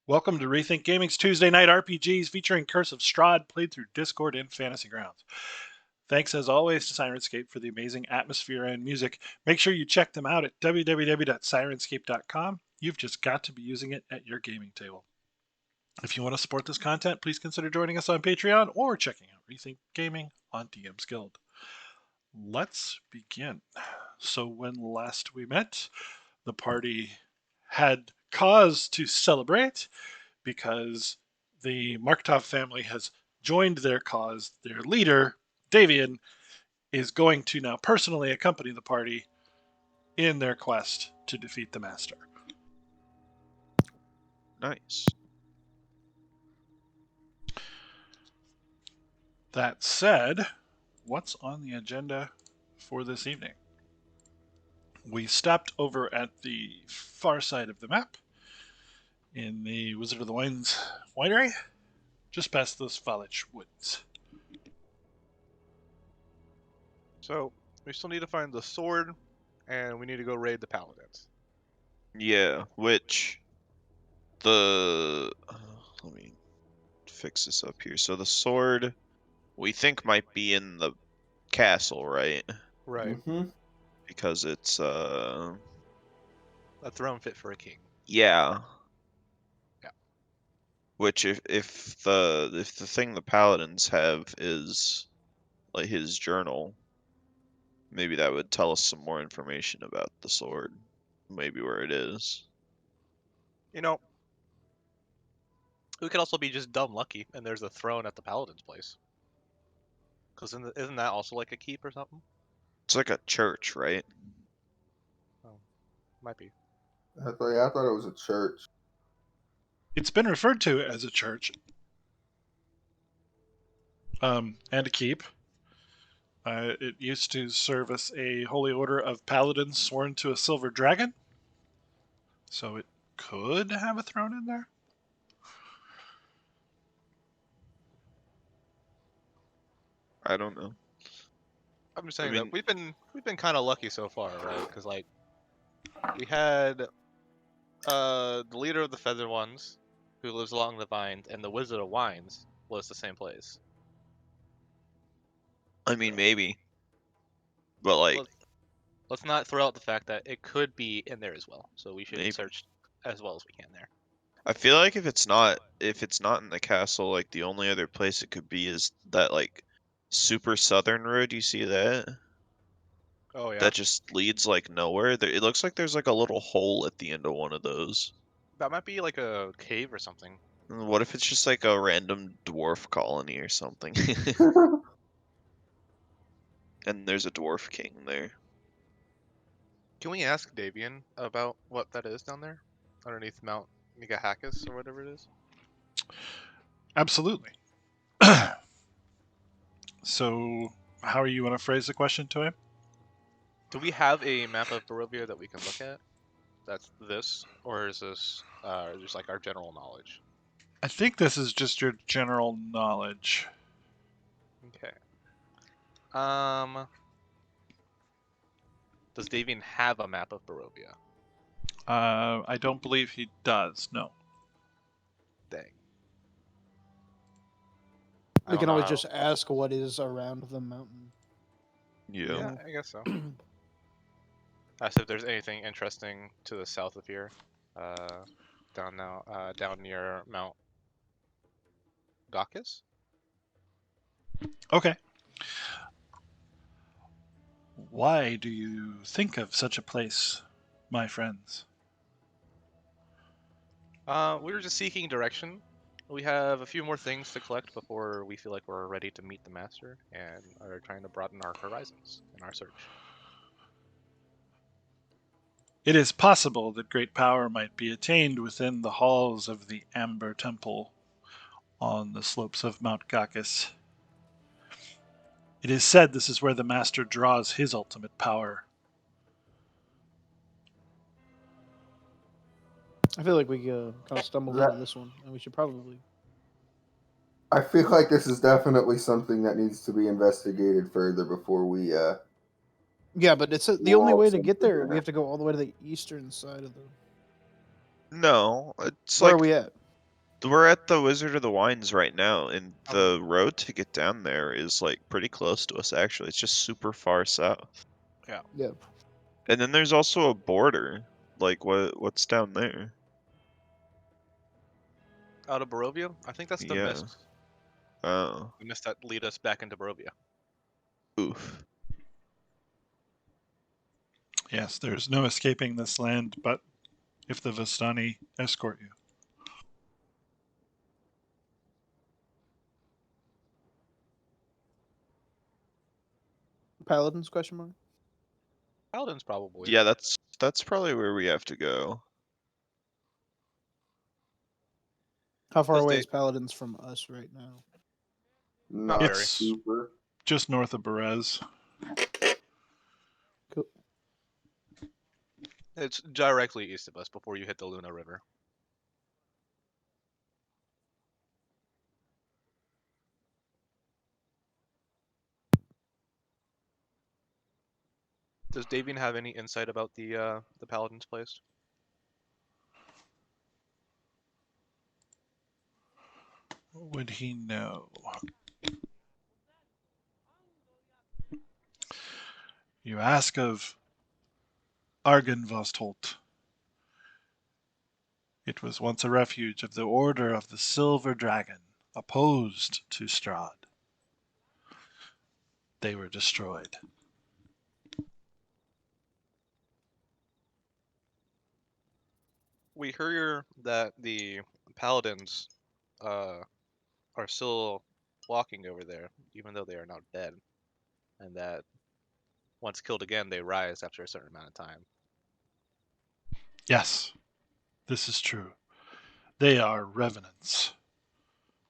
Welcome to Rethink Gaming's Tuesday Night RPGs featuring Curse of Strahd, played through Discord and Fantasy Grounds. Thanks as always to Sirenscape for the amazing atmosphere and music. Make sure you check them out at www.sirenscape.com. You've just got to be using it at your gaming table. If you want to support this content, please consider joining us on Patreon or checking out Rethink Gaming on DM's Guild. Let's begin. So when last we met, the party had cause to celebrate because the Markov family has joined their cause. Their leader, Davian, is going to now personally accompany the party in their quest to defeat the Master. Nice. That said, what's on the agenda for this evening? We stopped over at the far side of the map in the Wizard of the Wines winery, just past those foliage woods. So, we still need to find the sword, and we need to go raid the paladins. Yeah, which let me fix this up here. So the sword we think might be in the castle, right? Right. Mm-hmm. Because it's A throne fit for a king. yeah. Yeah. Which if the thing the paladins have is like his journal, maybe that would tell us some more information about the sword. Maybe where it is. You know, we could also be just dumb lucky, and there's a throne at the paladin's place. Because isn't that also like a keep or something? It's like a church, right? Might be. I thought it was a church. It's been referred to as a church and a keep. It used to service a holy order of paladins sworn to a silver dragon. So it could have a throne in there. I don't know. I'm just saying I mean- that we've been kind of lucky so far, right? Because like we had the leader of the Feather Ones, who lives along the vines, and the Wizard of Wines was the same place. I mean, maybe. But like, Let's not throw out the fact that it could be in there as well. So we should Maybe. search as well as we can there. I feel like if it's not in the castle, like the only other place it could be is that like super southern road. You see that? Oh yeah. That just leads like nowhere. It looks like there's like a little hole at the end of one of those. That might be like a cave or something. What if it's just like a random dwarf colony or something? And there's a dwarf king there. Can we ask Davian about what that is down there? Underneath Mount Megahakis or whatever it is? Absolutely. So, how are you going to phrase the question to him? Do we have a map of Barovia that we can look at? That's this? Or is this just like our general knowledge? I think this is just your general knowledge. Okay. Does Davian have a map of Barovia? I don't believe he does, no. Dang. I We don't can know always how- just ask what is around the mountain. Yeah. Yeah, I guess so. Ask if there's anything interesting to the south of here. Down near Mount Gakis? Okay. Why do you think of such a place, my friends? We were just seeking direction. We have a few more things to collect before we feel like we're ready to meet the master, and are trying to broaden our horizons in our search. It is possible that great power might be attained within the halls of the Amber Temple on the slopes of Mount Gakis. It is said this is where the Master draws his ultimate power. I feel like we kind of stumbled That- into this one, and we should probably. I feel like this is definitely something that needs to be investigated further before we. Yeah, but it's the only Wall way to get there. something. We have to go all the way to the eastern side of the. No, it's Where like are we at? we're at the Wizard of the Wines right now, and Okay. the road to get down there is like pretty close to us. Actually, it's just super far south. Yeah. And then there's also a border. Like what's down there? Out of Barovia? I think that's the Yeah. mist. Oh, The mist that lead us back into Barovia. oof. Yes, there's no escaping this land, but if the Vistani escort you. Paladins? Question mark. Paladins probably. Yeah, that's probably where we have to go. How far Those away da- is Paladins from us right now? Not very. super. Just north of Berez. Cool. It's directly east of us before you hit the Luna River. Does Davian have any insight about the Paladin's place? What would he know? You ask of Argenvostholt. It was once a refuge of the Order of the Silver Dragon, opposed to Strahd. They were destroyed. We hear that the Paladins are still walking over there, even though they are now dead, and that once killed again, they rise after a certain amount of time. Yes, this is true. They are revenants,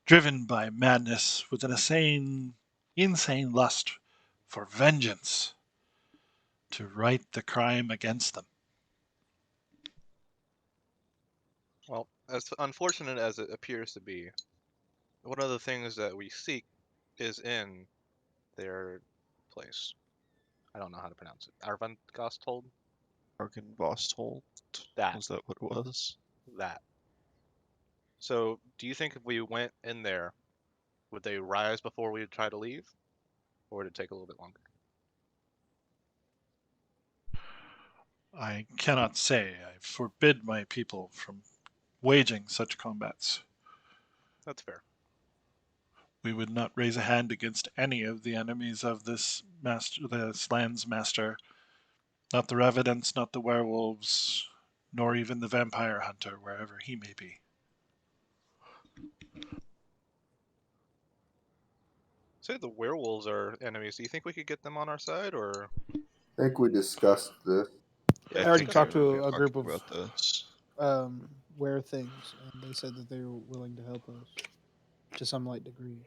driven by madness with an insane lust for vengeance, to right the crime against them. Well, as unfortunate as it appears to be, one of the things that we seek is in their place. I don't know how to pronounce it. Arvangosthold? Argenvostholt? That. Was that what it was? That. So, do you think if we went in there, would they rise before we try to leave? Or would it take a little bit longer? I cannot say. I forbid my people from waging such combats. That's fair. We would not raise a hand against any of the enemies of this land's master. Not the revenants, not the werewolves, nor even the vampire hunter, wherever he may be. Say the werewolves are enemies. Do you think we could get them on our side, or I think we discussed this. yeah, I already think I talked to remember a group talking of about this. wear things, and they said that they were willing to help us to some light degree.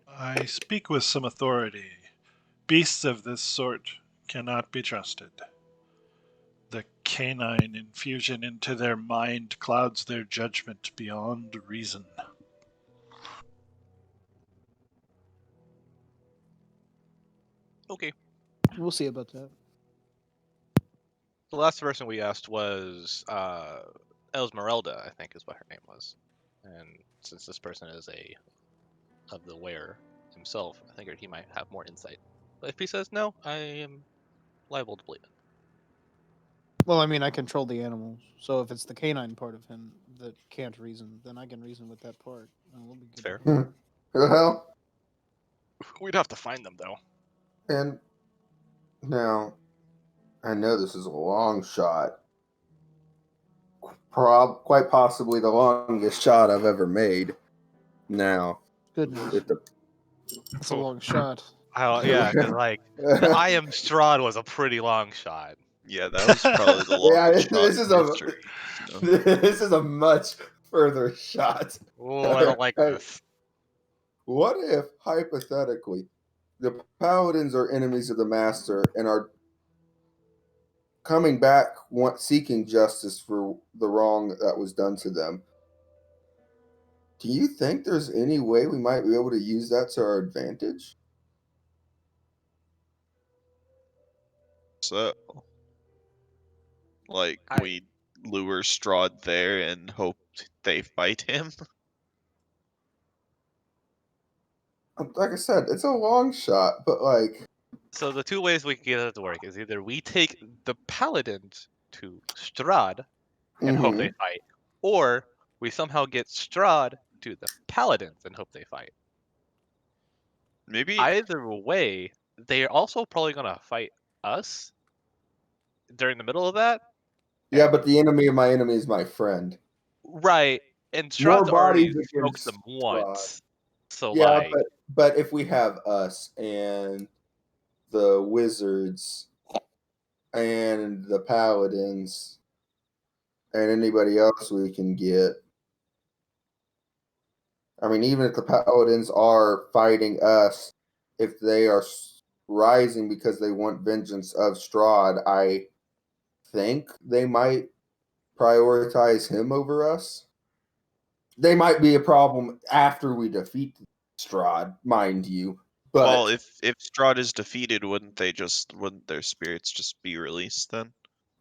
I speak with some authority. Beasts of this sort cannot be trusted. The canine infusion into their mind clouds their judgment beyond reason. Okay. We'll see about that. The last person we asked was Esmeralda, I think is what her name was. And since this person is of the wear himself, I figured he might have more insight. But if he says no, I am liable to believe it. Well, I mean, I control the animals, so if it's the canine part of him that can't reason, then I can reason with that part. We'll be good. Fair. to go. Well, We'd have to find them though. and now I know this is a long shot. Quite possibly the longest shot I've ever made. Now, Goodness, with the that's a long shot. Yeah, because like the I am Strahd was a pretty long shot. Yeah, that was probably the yeah, longest shot this in is a history. So. this is a much further shot. Oh, I don't like this. What if, hypothetically, the paladins are enemies of the master and are coming back seeking justice for the wrong that was done to them? Do you think there's any way we might be able to use that to our advantage? So, like, I- we lure Strahd there and hope they fight him. Like I said, it's a long shot, but like, So the two ways we can get it to work is either we take the paladins to Strahd and hope they fight, or we somehow get Strahd to the paladins and hope they fight. Maybe Either way, they're also probably gonna fight us during the middle of that. yeah, but the enemy of my enemy is my friend. Right. And More Strahd's already bodies smoked against them Strahd. once. So Yeah, like but if we have us and the wizards and the paladins and anybody else we can get, I mean, even if the paladins are fighting us, if they are rising because they want vengeance of Strahd, I think they might prioritize him over us. They might be a problem after we defeat Strahd, mind you. But well, if Strahd is defeated, wouldn't their spirits just be released then?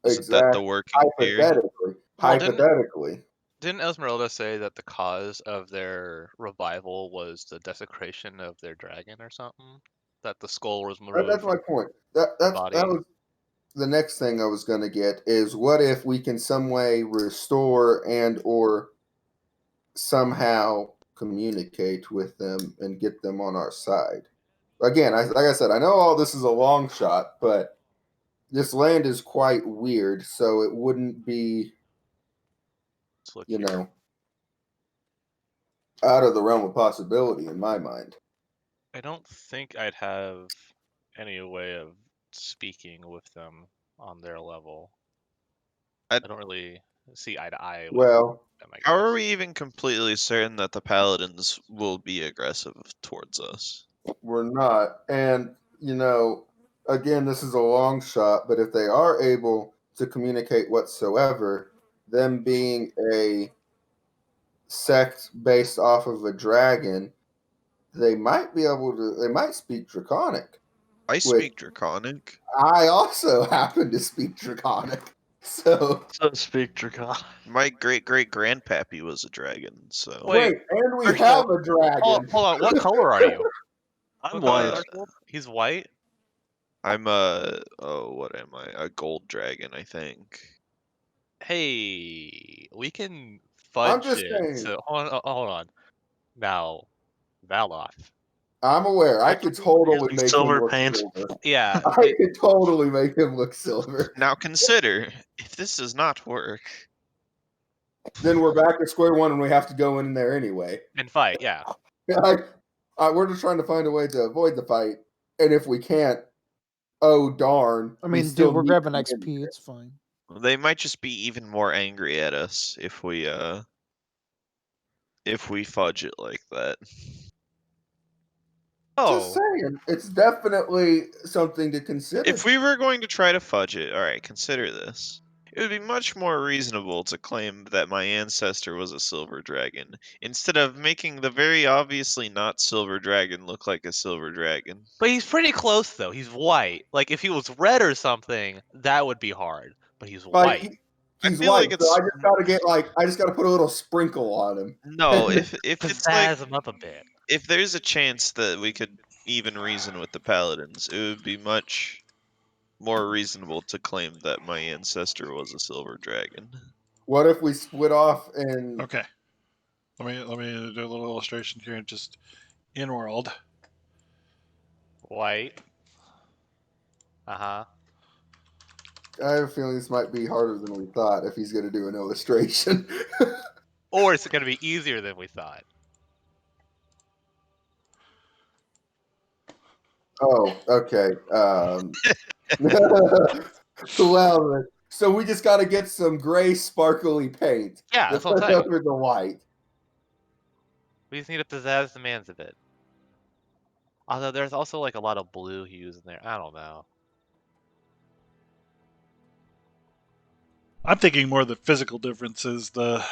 Isn't that the exactly, working theory? Well, didn't- hypothetically, didn't Esmeralda say that the cause of their revival was the desecration of their dragon or something? That the skull was removed that's my from point. the That body? was the next thing I was going to get is what if we can some way restore and or somehow communicate with them and get them on our side. Again, like I said, I know all this is a long shot, but this land is quite weird, so it wouldn't be, Let's look you here. know, out of the realm of possibility in my mind. I don't think I'd have any way of speaking with them on their level. I don't really see eye to eye with Well, them, I How are guess. we even completely certain that the paladins will be aggressive towards us? we're not. And, again, this is a long shot, but if they are able to communicate whatsoever, them being a sect based off of a dragon, they might be able to, they might speak Draconic, I which speak Draconic. I also happen to speak Draconic. So, So speak Dracon. My great great grandpappy was a dragon, so Wait, wait, and we first of have all, a dragon. hold on. What color are you? I'm What color is white. Archibald? He's white. I'm what am I? A gold dragon, I think. Hey, we can I'm fudge just it. saying, So hold on. Now, Valoth. I'm aware. I could totally make him Silver look paint. silver. Yeah, I could totally make him look silver. Now consider, if this does not work, Then we're back at square one and we have to go in there anyway. and fight. Yeah. We're just trying to find a way to avoid the fight. And if we can't, oh darn. I we mean, still dude, we're need grabbing to get XP. there. It's fine. they might just be even more angry at us if we fudge it like that. Just Oh, saying, it's definitely something to consider. If we were going to try to fudge it, alright, consider this. It would be much more reasonable to claim that my ancestor was a silver dragon, instead of making the very obviously not silver dragon look like a silver dragon. but he's pretty close though. He's white. Like if he was red or something, that would be hard. But he's Like white. he's feel white, like so it's- I just gotta put a little sprinkle on him. No, if it's like, Pizzazz him up a bit. if there's a chance that we could even reason with the paladins, it would be much more reasonable to claim that my ancestor was a silver dragon. What if we split off and Okay. Let me do a little illustration here. Just in world. White. Uh-huh. I have a feeling this might be harder than we thought if he's gonna do an illustration. Or it's gonna be easier than we thought. Oh, okay. Well, so we just got to get some gray, sparkly paint Yeah, to that's what I'm put saying. over the white. We just need to pizzazz the man's a bit. Although there's also like a lot of blue hues in there. I don't know. I'm thinking more the physical differences, the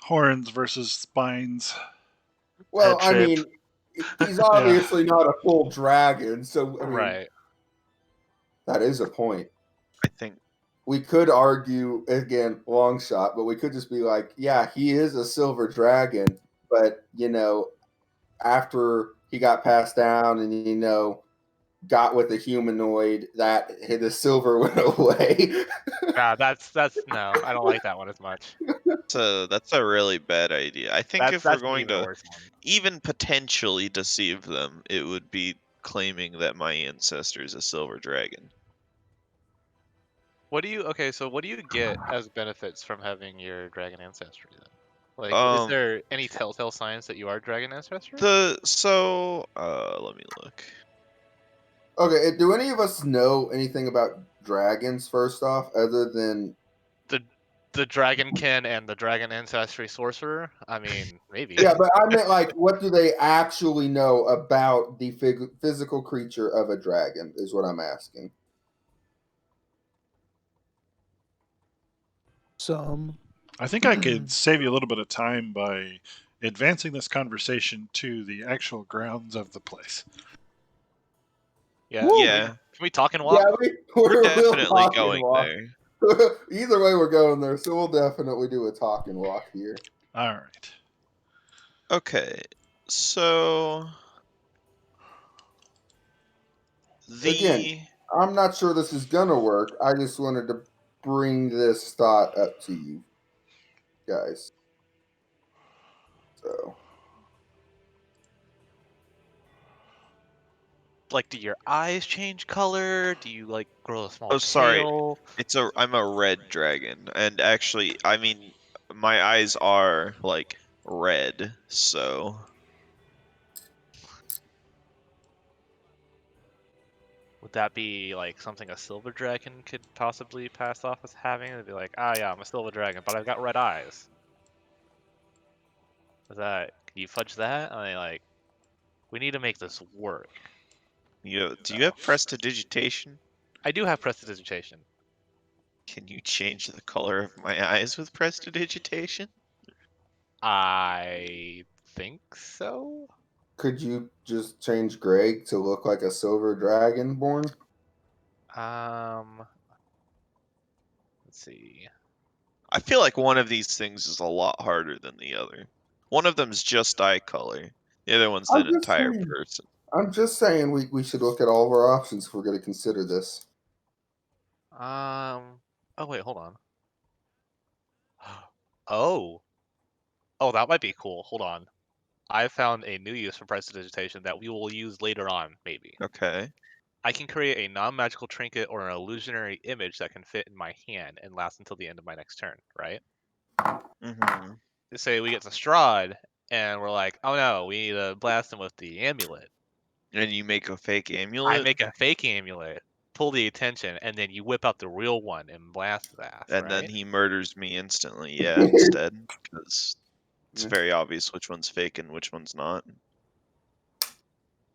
horns versus spines. Well, Head I mean, shape. he's obviously not a full dragon, so I mean, Right. that is a point. I think We could argue again, long shot, but we could just be like, yeah, he is a silver dragon, but after he got passed down, and got with a humanoid, that the silver went away. Nah, that's no. I don't like that one as much. That's a really bad idea. I think if we're That's an going even to worse one. even potentially deceive them, it would be claiming that my ancestor is a silver dragon. What do you get as benefits from having your dragon ancestry then? Like, is Um, there any telltale signs that you are dragon ancestry? let me look. Okay, do any of us know anything about dragons, first off, other than... The dragonkin and the dragon ancestry sorcerer? I mean, maybe. Yeah, but I meant, like, what do they actually know about the physical creature of a dragon, is what I'm asking. Some. I think I could save you a little bit of time by advancing this conversation to the actual grounds of the place. Yeah. Yeah, Can we talk and walk? Yeah, we're we'll definitely talk and going walk. there. Either way, we're going there, so we'll definitely do a talk and walk here. All right. Okay, so Again, I'm not sure this is gonna work. I just wanted to bring this thought up to you guys. So Like, do your eyes change color? Do you like grow a small Oh, sorry. tail? I'm a red dragon, and actually, I mean, my eyes are like red, so Would that be like something a silver dragon could possibly pass off as having? It'd be like, ah, yeah, I'm a silver dragon, but I've got red eyes. Can you fudge that? I mean, like, we need to make this work. do you have prestidigitation? I do have prestidigitation. Can you change the color of my eyes with prestidigitation? I think so. could you just change Greg to look like a silver dragonborn? Let's see. I feel like one of these things is a lot harder than the other. One of them's just eye color. The other one's I'm an just entire saying. person. I'm just saying we should look at all of our options if we're going to consider this. Oh wait, hold on. Oh, that might be cool. Hold on. I found a new use for prestidigitation that we will use later on, maybe. Okay. I can create a non-magical trinket or an illusionary image that can fit in my hand and last until the end of my next turn, right? Mm-hmm. Say we get to Strahd, and we're like, oh no, we need to blast him with the amulet. And you make a fake I amulet? make a fake amulet, pull the attention, and then you whip out the real one and blast his ass, And then right? he murders me instantly, yeah, instead. Because it's Yeah. very obvious which one's fake and which one's not.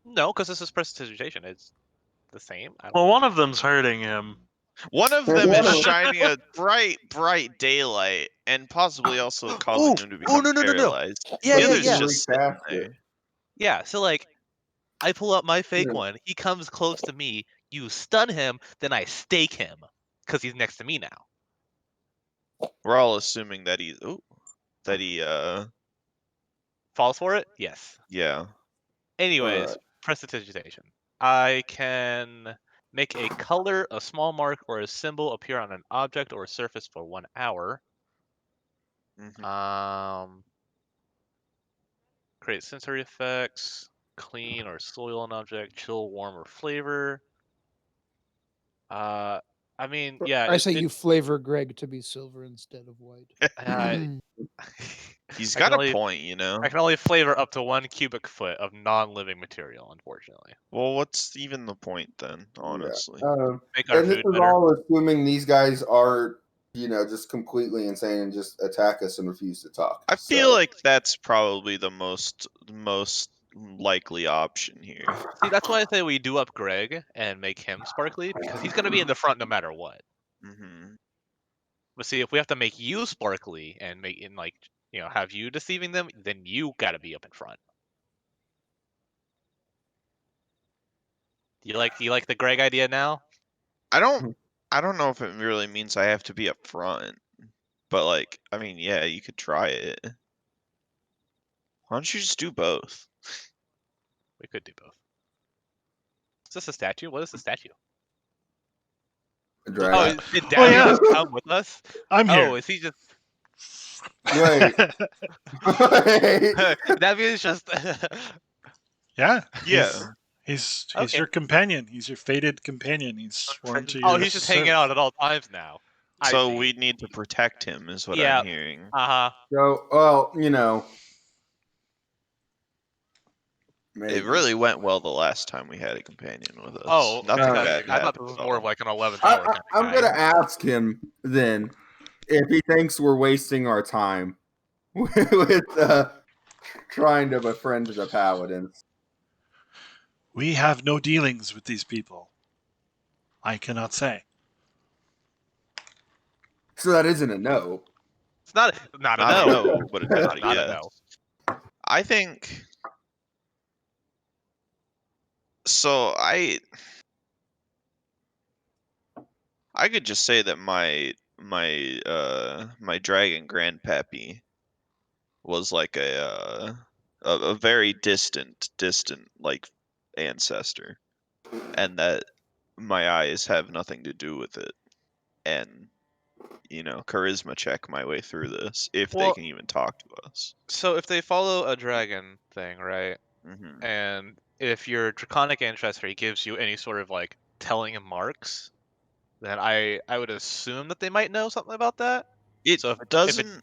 No, because this is prestidigitation. It's the same. Well, one of them's hurting him. One of There's them one is of 'em. shining a bright daylight and possibly also causing him to become no. paralyzed. Yeah, The yeah, other's yeah. just sitting Recast there. it. Yeah, so like, I pull out my fake Yeah. one. He comes close to me. You stun him, then I stake him because he's next to me now. We're all assuming that he Falls for it? Yes. yeah. Anyways, Alright. prestidigitation. I can make a color, a small mark, or a symbol appear on an object or surface for 1 hour. Mhm. Create sensory effects, clean or soil an object, chill, warm, or flavor. I mean, yeah, I say you flavor Greg to be silver instead of white. He's I can got a only point, you know. I can only flavor up to 1 cubic foot of non-living material, unfortunately. Well, what's even the point then, Yeah. honestly? Make our And this food is better. all assuming these guys are, just completely insane and just attack us and refuse to talk. I feel like that's probably the most likely option here. See, that's why I say we do up Greg and make him sparkly, because he's gonna be in the front no matter what. Mm-hmm. But see, if we have to make you sparkly and have you deceiving them, then you gotta be up in front. Do you like the Greg idea now? I don't know if it really means I have to be up front, but like, I mean, yeah, you could try it. Why don't you just do both? We could do both. Is this a statue? What is the statue? A Oh, dragon. did Oh, Daddy yeah. just come with us? I'm here. Oh, is he just? Wait. Wait. That means just. Yeah. Yeah. He's Okay. your companion. He's your fated companion. He's sworn to Oh, your he's just hanging service. out at all times now. I So see. we need to protect him, is what Yeah. I'm hearing. Uh huh. So, well, maybe. It really went well the last time we had a companion with us. Oh, Nothing fantastic! bad I thought happened this was at more of all. like an 11th hour kind of I'm guy. gonna ask him then if he thinks we're wasting our time with trying to befriend the paladins. We have no dealings with these people. I cannot say. So that isn't a no. It's not a Not no. a no, but it's That's not a not a yes. no. I think so. I could just say that my dragon grandpappy was like a very distant like ancestor, and that my eyes have nothing to do with it, and charisma check my way through this if they Well- can even talk to us. So if they follow a dragon thing, right? Hmm. And if your draconic ancestry gives you any sort of like telling marks, then I would assume that they might know something about that. It So if it doesn't.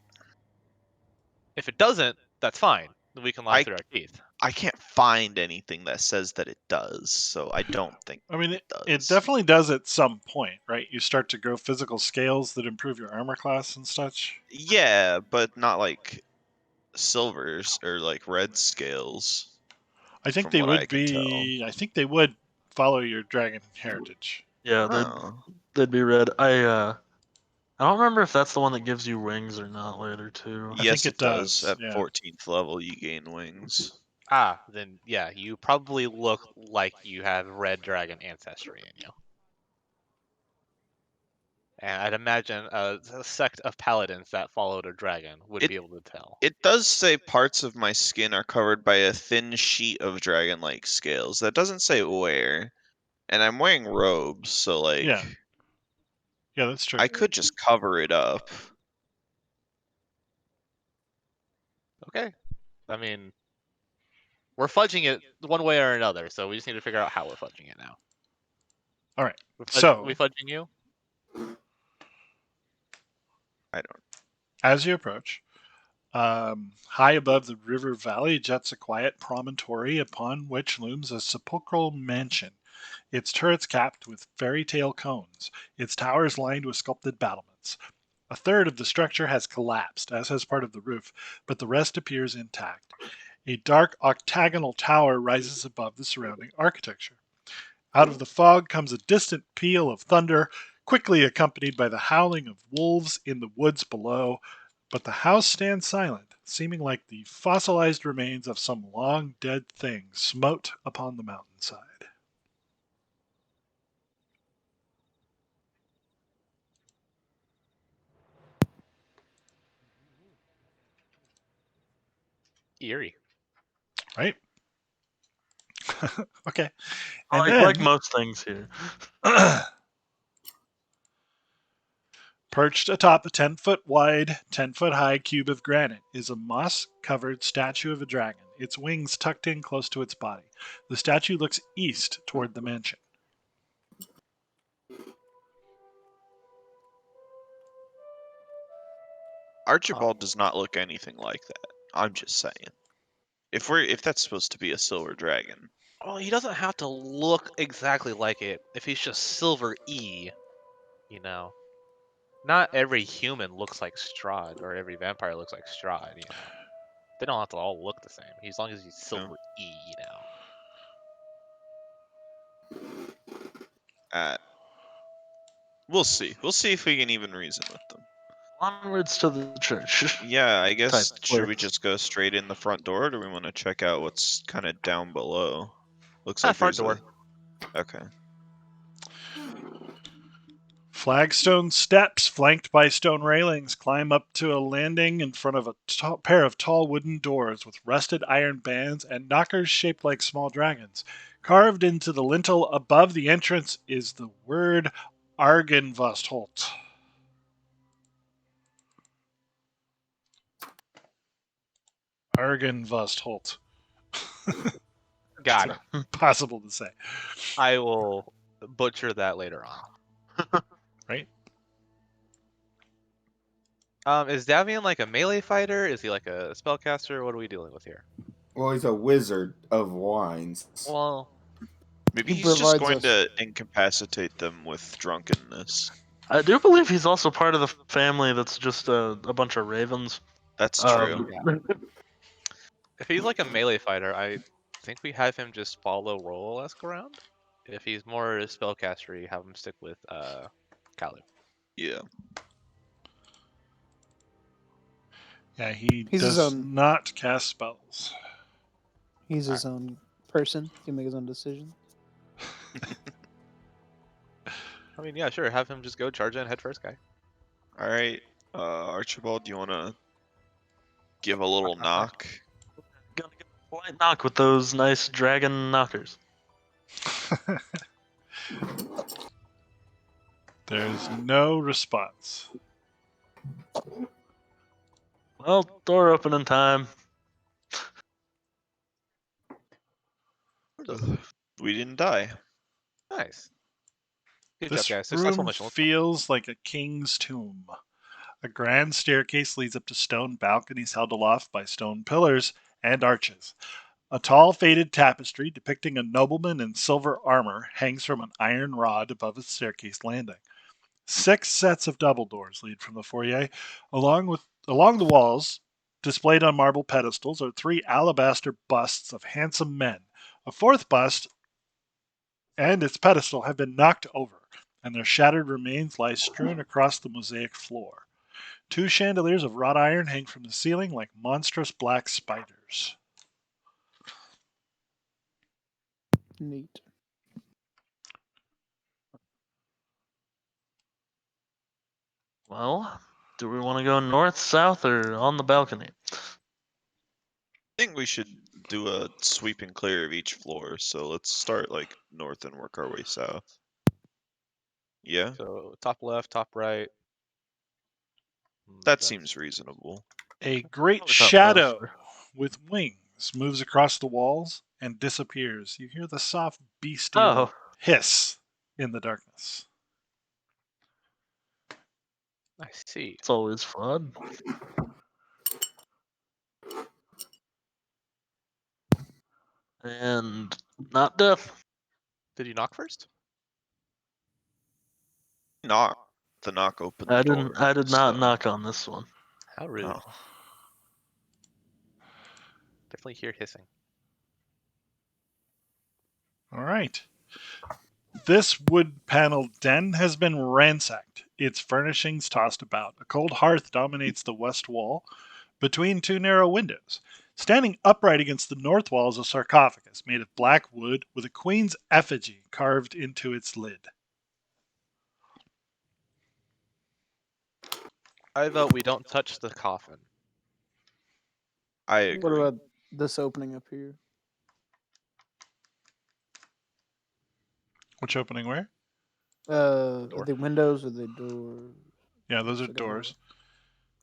if it doesn't, that's fine. We can lie I- through our teeth. I can't find anything that says that it does, so I don't think I mean, it does. it definitely does at some point, right? You start to grow physical scales that improve your armor class and such. Yeah, but not like silvers or like red scales. I think From they what I would can be. I think they would follow your dragon heritage. Yeah, Oh, they'd be red. I don't remember if that's the one that gives you wings or not later too. I yes, think it does. At yeah. 14th level, you gain wings. Then yeah, you probably look like you have red dragon ancestry in you. And I'd imagine a sect of paladins that followed a dragon would be able to tell. It does say parts of my skin are covered by a thin sheet of dragon-like scales. That doesn't say where. And I'm wearing robes, so like Yeah, that's true. I could just cover it up. Okay. I mean, we're fudging it one way or another, so we just need to figure out how we're fudging it now. All right. We fudging you? I don't. As you approach, high above the river valley juts a quiet promontory upon which looms a sepulchral mansion, its turrets capped with fairy tale cones, its towers lined with sculpted battlements. A third of the structure has collapsed, as has part of the roof, but the rest appears intact. A dark octagonal tower rises above the surrounding architecture. Out of the fog comes a distant peal of thunder, quickly accompanied by the howling of wolves in the woods below, but the house stands silent, seeming like the fossilized remains of some long dead thing smote upon the mountainside. Eerie. Right? Okay. Like, And like then, most things here. perched atop a 10-foot wide, 10-foot high cube of granite is a moss covered statue of a dragon, its wings tucked in close to its body. The statue looks east toward the mansion. Archibald does not look anything like that. I'm just saying. If that's supposed to be a silver dragon. Well, he doesn't have to look exactly like it if he's just silver E, you know. Not every human looks like Strahd, or every vampire looks like Strahd, you know. They don't have to all look the same, as long as he's silver E, you know. We'll see. We'll see if we can even reason with them. Onwards to the church. Yeah, I guess Type should we place. just go straight in the front door, or do we want to check out what's kind of down below? Looks like Front there's door. Okay. Flagstone steps, flanked by stone railings, climb up to a landing in front of a pair of tall wooden doors with rusted iron bands and knockers shaped like small dragons. Carved into the lintel above the entrance is the word Argenvostholt. Argenvostholt. Got it. Possible to say, I will butcher that later on. right? Is Davian like a melee fighter? Is he like a spellcaster? What are we dealing with here? Well, he's a wizard of wines. Well, Maybe He he's just provides going us- to incapacitate them with drunkenness. I do believe he's also part of the family that's just a bunch of ravens. That's true. if he's like a melee fighter, I think we have him just follow Roll-esque around. If he's more spellcastery, have him stick with Kalu. Yeah. Yeah, he He's his does own- not cast spells. He's his own person. He can make his own decision. I mean, yeah, sure. Have him just go charge in head first, guy. All right, Archibald, do you want to give a little knock? Gonna give a polite knock with those nice dragon knockers. There's no response. Well, door open in time. We didn't die. Nice. Good This job, guys. Successful room mission. feels like a king's tomb. A grand staircase leads up to stone balconies held aloft by stone pillars and arches. A tall faded tapestry depicting a nobleman in silver armor hangs from an iron rod above the staircase landing. 6 sets of double doors lead from the foyer. Along the walls, displayed on marble pedestals, are 3 alabaster busts of handsome men. A 4th bust and its pedestal have been knocked over, and their shattered remains lie strewn across the mosaic floor. 2 chandeliers of wrought iron hang from the ceiling like monstrous black spiders. Neat. Well, do we want to go north, south, or on the balcony? I think we should do a sweep and clear of each floor. So let's start like north and work our way south. Yeah, So top left, top right. that Then- seems reasonable. A great Probably top shadow left. with wings moves across the walls and disappears. You hear the soft bestial Oh, hiss in the darkness. I see. it's always fun. And not death. Did you knock first? Knock. The knock opened the I door. didn't. I did not so- knock on this one. How rude. Oh. Definitely hear hissing. All right. This wood paneled den has been ransacked, its furnishings tossed about. A cold hearth dominates the west wall between 2 narrow windows. Standing upright against the north wall is a sarcophagus made of black wood with a queen's effigy carved into its lid. I vote we don't touch the coffin. I agree. What about this opening up here? Which opening where? Are Door. they windows or the doors? Yeah, those are Looks like a door. doors.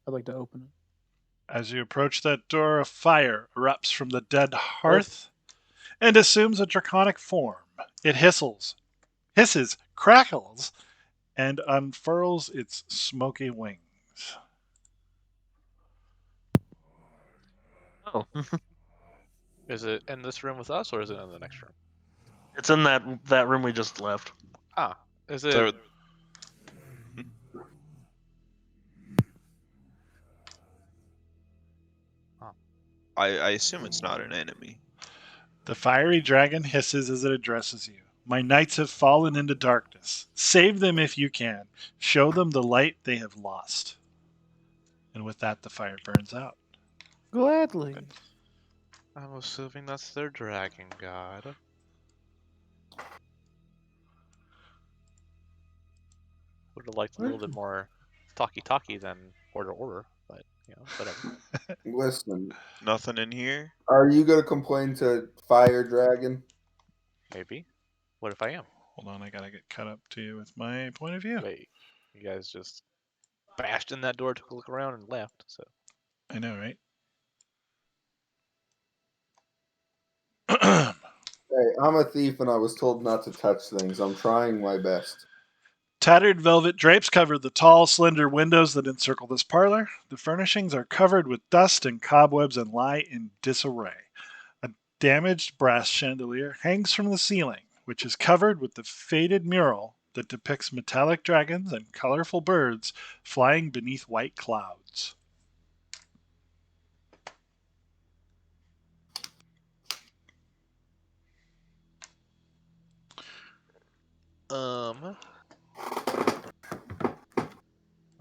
I'd like to open it. As you approach that door, a fire erupts from the dead hearth and assumes a draconic form. It hisses, crackles, and unfurls its smoky wings. Oh, Is it in this room with us or is it in the next room? it's in that room we just left. Ah, is it? So- I assume it's not an enemy. The fiery dragon hisses as it addresses you. My knights have fallen into darkness. Save them if you can. Show them the light they have lost. And with that, the fire burns out. Gladly. I'm assuming that's their dragon god. Would have liked a little bit more talky than order, but whatever. Listen, Nothing in here. are you gonna complain to Fire Dragon? Maybe. What if I am? Hold on, I gotta get caught up to you with my point of view. Wait, you guys just bashed in that door, took a look around, and left. So I know, right? Hey, I'm a thief and I was told not to touch things. I'm trying my best. Tattered velvet drapes cover the tall, slender windows that encircle this parlor. The furnishings are covered with dust and cobwebs and lie in disarray. A damaged brass chandelier hangs from the ceiling, which is covered with the faded mural that depicts metallic dragons and colorful birds flying beneath white clouds.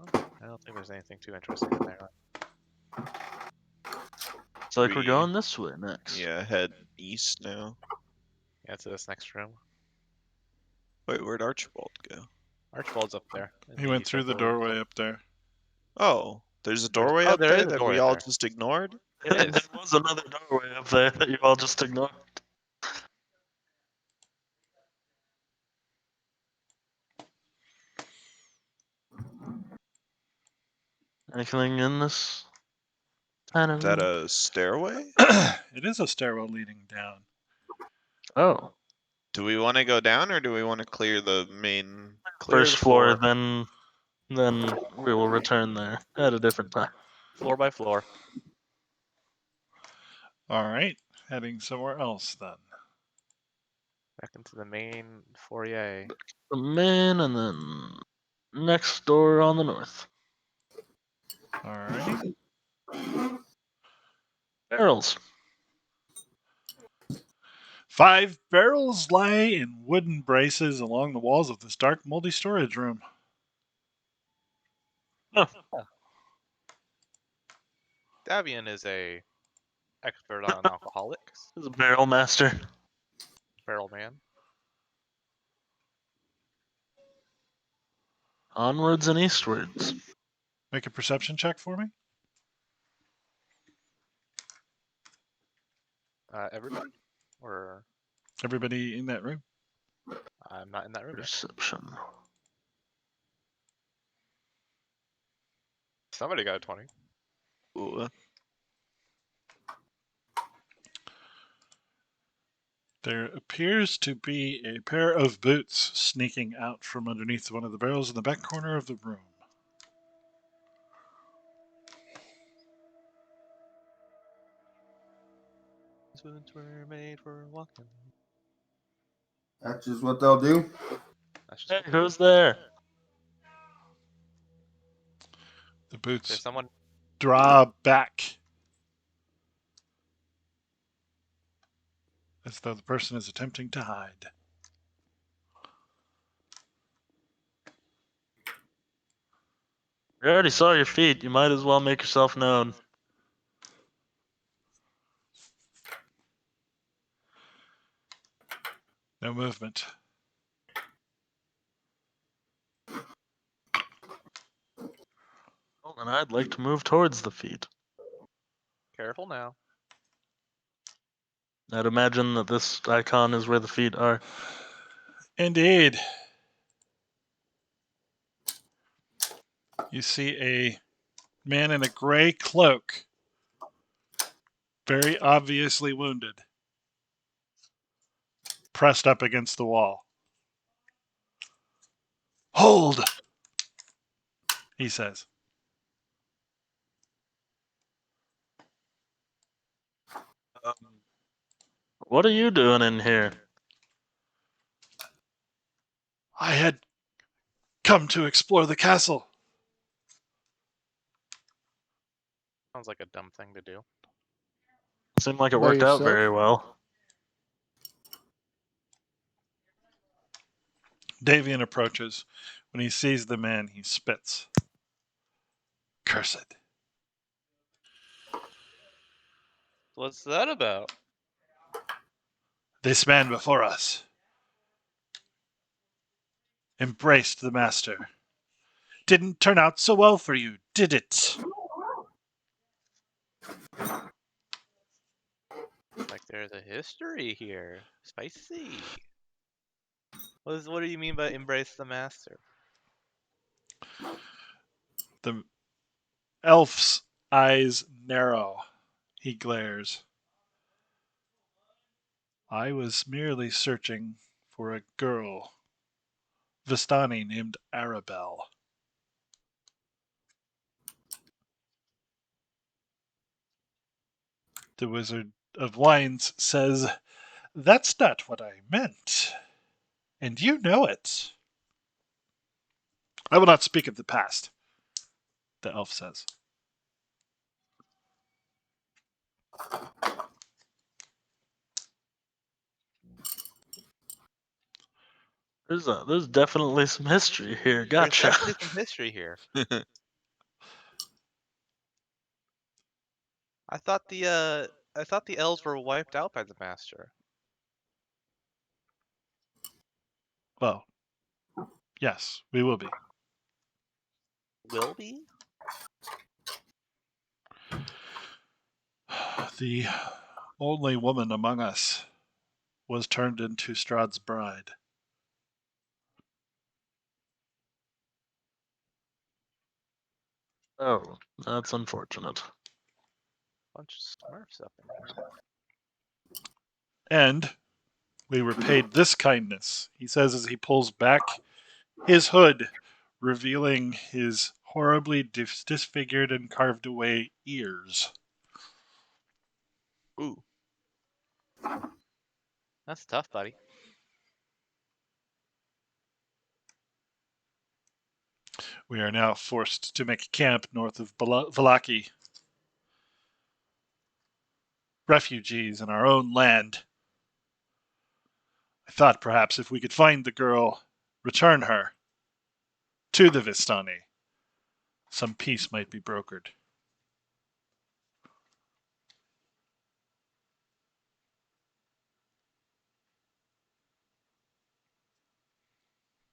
I don't think there's anything too interesting in there. It's like we're We- going this way next. Yeah, head east now. Yeah, to this next room. Wait, where'd Archibald go? Archibald's up there. in He went through the central room. doorway up there. Oh, there's a doorway oh, up there there is a that doorway we all there. just ignored? It There is. was another doorway up there that you all just ignored. Anything in this kind Is that of? a stairway? It is a stairwell leading down. Oh, Do we want to go down or do we want to clear the main? Clear first the floor, floor. then we will return there at a different time. Floor by floor. All right, heading somewhere else then. Back into the main foyer. The main and then next door on the north. All right. Barrels. 5 barrels lie in wooden braces along the walls of this dark, moldy storage room. Davian is a expert on alcoholics. He's a barrel master. Barrel man. Onwards and eastwards. Make a perception check for me. Everybody? Or Everybody in that room. I'm not in that room yet. Perception. Somebody got a 20. Ooh, There appears to be a pair of boots sneaking out from underneath one of the barrels in the back corner of the room. These boots were made for walking. That's just what they'll do. That's just Hey, what they who's there? The do. There's boots someone. draw back as though the person is attempting to hide. We already saw your feet. You might as well make yourself known. No movement. Well, then I'd like to move towards the feet. Careful now. I'd imagine that this icon is where the feet are. Indeed. You see a man in a gray cloak, very obviously wounded, pressed up against the wall. Hold, he says. What are you doing in here? I had come to explore the castle. Sounds like a dumb thing to do. Seemed like it By worked out yourself? very well. Davian approaches. When he sees the man, he spits. Cursed. What's that about? This man before us embraced the master didn't turn out so well for you, did it? Like there's a history here. Spicy. What do you mean by embrace the master? The elf's eyes narrow. He glares. I was merely searching for a girl, Vistani named Arabelle. The Wizard of Wines says, That's not what I meant. And you know it. I will not speak of the past, the elf says. There's definitely some history here. Gotcha. There's definitely some history here. I thought the elves were wiped out by the master. Well, yes, we will be. Will be? The only woman among us was turned into Strahd's bride. Oh, that's unfortunate. Bunch of Smurfs up in here. And we were paid this kindness, he says as he pulls back his hood, revealing his horribly disfigured and carved away ears. Ooh. That's tough, buddy. We are now forced to make camp north of Valaki. Refugees in our own land. I thought perhaps if we could find the girl, return her to the Vistani, some peace might be brokered.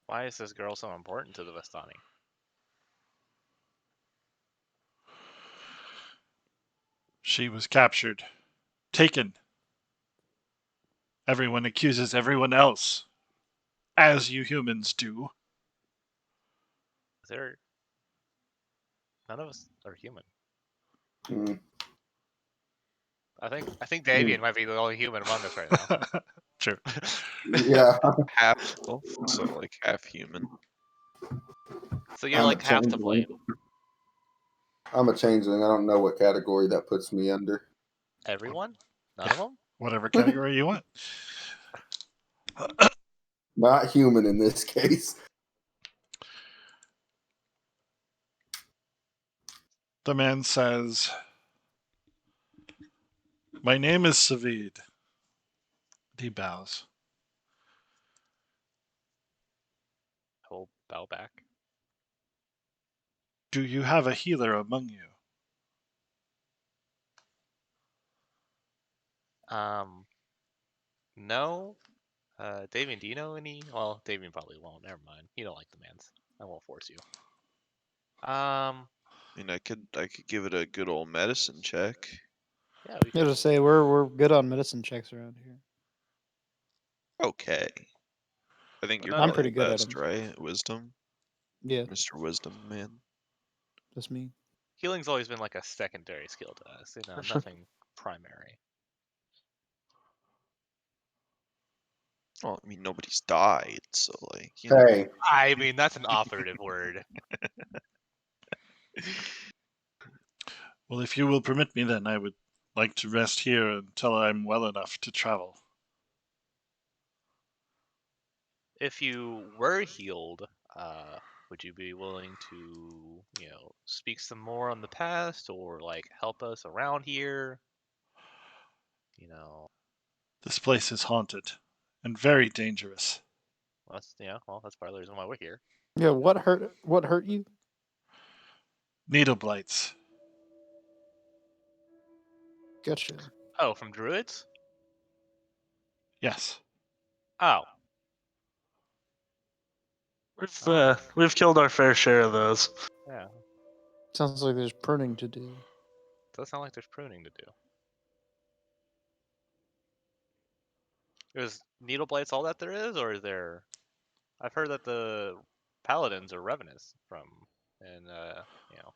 Why is this girl so important to the Vistani? She was captured, taken. Everyone accuses everyone else, as you humans do. None of us are human. Mm. I think Davian might be the only human among us right now. True. Yeah. Half elf, so like half human. So you're I'm a like half to changeling. blame. I'm a changeling. I don't know what category that puts me under. Everyone? None of them? Whatever category you want. Not human in this case. The man says, My name is Savid. He bows. He'll bow back. Do you have a healer among you? No. Davian, do you know any? Well, Davian probably won't. Never mind. You don't like the man's. I won't force you. I mean, I could give it a good old medicine check. Yeah, we Yeah, could. to say we're good on medicine checks around here. Okay. I think you're I'm probably pretty the good at best, 'em. right? Wisdom, Yeah, Mr. Wisdom, man. that's me. Healing's always been like a secondary skill to us. You know, nothing primary. Well, I mean, nobody's died, so like, you know. Hey, I mean, that's an operative word. Well, if you will permit me, then I would like to rest here until I'm well enough to travel. If you were healed, would you be willing to, speak some more on the past or like help us around here? You know, This place is haunted and very dangerous. that's part of the reason why we're here. Yeah, what hurt? What hurt you? Needle blights. Gotcha. Oh, from druids? Yes. Oh. We've killed our fair share of those. Yeah. Sounds like there's pruning to do. Does sound like there's pruning to do. Is needle blights all that there is, or is there? I've heard that the paladins are revenants from, and you know,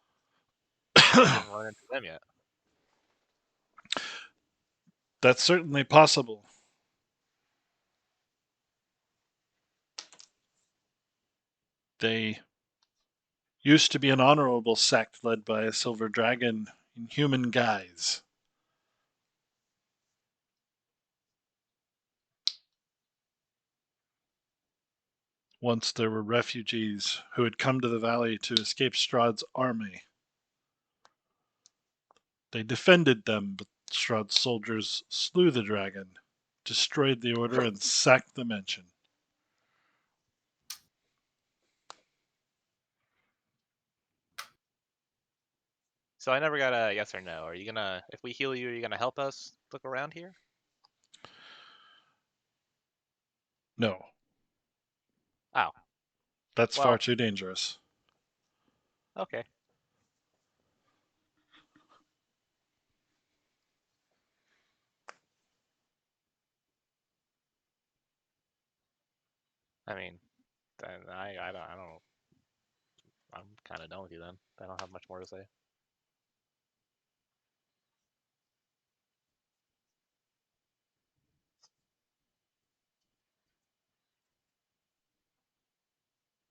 we didn't run into them yet. That's certainly possible. They used to be an honorable sect led by a silver dragon in human guise. Once there were refugees who had come to the valley to escape Strahd's army. They defended them, but Strahd's soldiers slew the dragon, destroyed the order, and sacked the mansion. So I never got a yes or no. Are you gonna, if we heal you, are you gonna help us look around here? No, Oh, that's well, far too dangerous. okay. I mean, then I don't. I'm kind of done with you then. I don't have much more to say.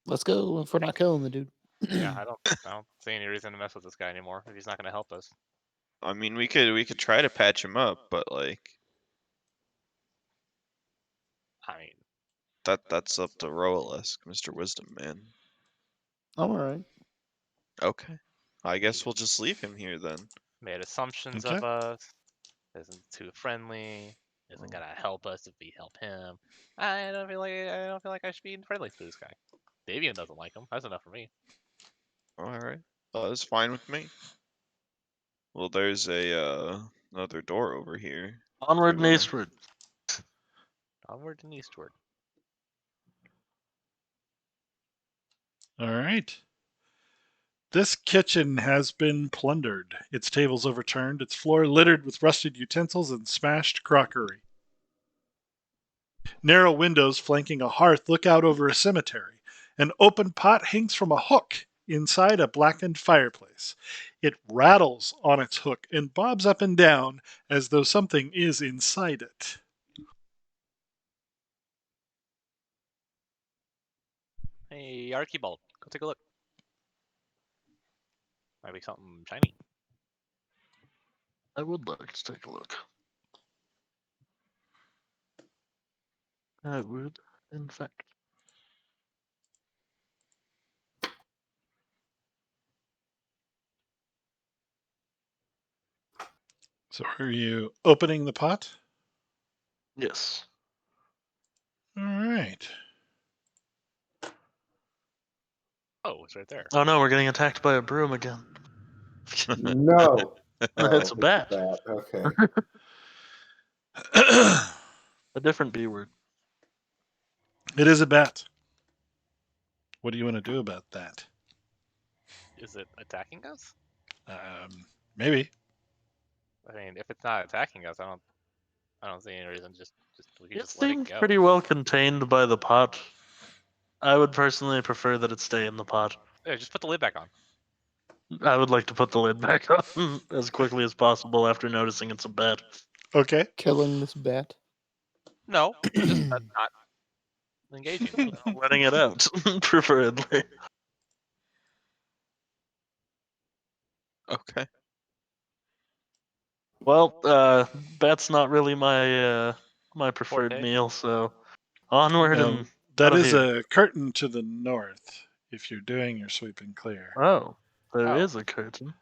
Let's go if we're not killing the dude. Yeah, I don't see any reason to mess with this guy anymore if he's not gonna help us. I mean, we could try to patch him up, but like I mean, that's up to Roalisk, Mr. Wisdom Man. I'm alright. Okay. I guess we'll just leave him here then. made assumptions Okay. of us. Isn't too friendly. Isn't gonna help us if we help him. I don't feel like I should be friendly to this guy. Davian doesn't like him. That's enough for me. Alright. That's fine with me. Well, there's a another door over here. Onward and wanna- eastward. Onward and eastward. All right. This kitchen has been plundered, its tables overturned, its floor littered with rusted utensils and smashed crockery. Narrow windows flanking a hearth look out over a cemetery. An open pot hangs from a hook inside a blackened fireplace. It rattles on its hook and bobs up and down as though something is inside it. Hey, Archibald, go take a look. Might be something shiny. I would like to take a look. I would, in fact. So are you opening the pot? Yes. All right. Oh, it's right there. Oh no, we're getting attacked by a broom again. No. It's a bat. Okay. A different B word. It is a bat. What do you want to do about that? Is it attacking us? Maybe. I mean, if it's not attacking us, I don't see any reason. We could It just let it seems go. pretty well contained by the pot. I would personally prefer that it stay in the pot. Yeah, just put the lid back on. I would like to put the lid back on as quickly as possible after noticing it's a bat. Okay. Killing this bat. No, just not engaging. Letting it out, preferably. Okay. Well, bat's not really my my preferred Forte. meal, so onward and That out of is here. a curtain to the north if you're doing your sweep and clear. Oh, there is Oh. a curtain.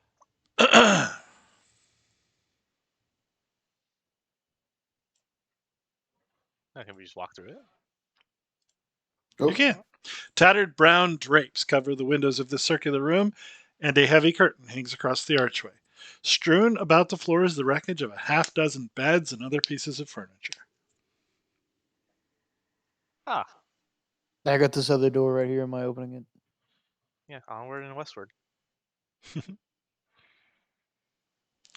Can we just walk through it? You can. Tattered brown drapes cover the windows of this circular room, and a heavy curtain hangs across the archway. Strewn about the floor is the wreckage of a half-dozen beds and other pieces of furniture. Ah, I got this other door right here. Am I opening it? Yeah, onward and westward.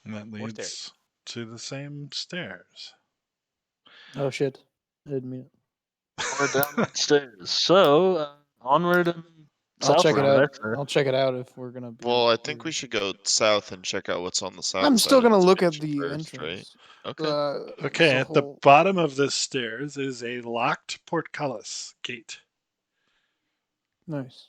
And that More leads stairs. to the same stairs. Oh shit! I didn't mean it. Or down the stairs. So onward and I'll check southward. it out. I'd say. I'll check it out if we're gonna be. Well, I up think here. we should go south and check out what's on the south I'm side still of gonna this look at mansion the first, right? entrance. Okay. Okay, so at the whole- bottom of the stairs is a locked portcullis gate. Nice.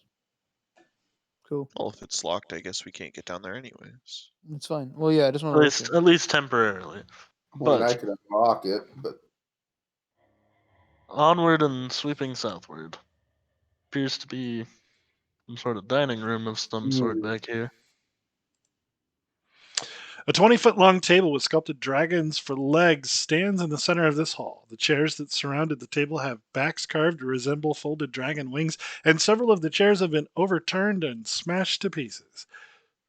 Cool. Well, if it's locked, I guess we can't get down there anyways. It's fine. Well, yeah, I just want At to least, look at least temporarily. I mean, I But could unlock it, but onward and sweeping southward. Appears to be some sort of dining room of some sort back here. A 20-foot long table with sculpted dragons for legs stands in the center of this hall. The chairs that surrounded the table have backs carved to resemble folded dragon wings, and several of the chairs have been overturned and smashed to pieces.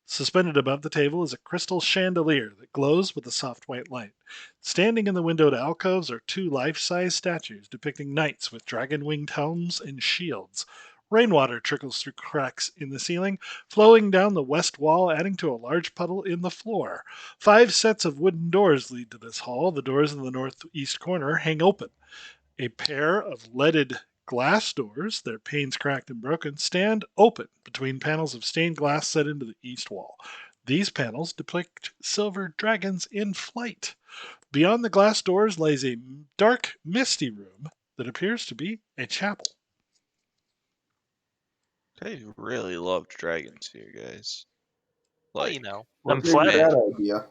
Suspended above the table is a crystal chandelier that glows with a soft white light. Standing in the windowed alcoves are two life-size statues depicting knights with dragon-winged helms and shields. Rainwater trickles through cracks in the ceiling, flowing down the west wall, adding to a large puddle in the floor. 5 sets of wooden doors lead to this hall. The doors in the northeast corner hang open. A pair of leaded glass doors, their panes cracked and broken, stand open between panels of stained glass set into the east wall. These panels depict silver dragons in flight. Beyond the glass doors lays a dark, misty room that appears to be a chapel. I really loved dragons here, guys. Well, Like, you know. what I'm gave you flattered. that idea?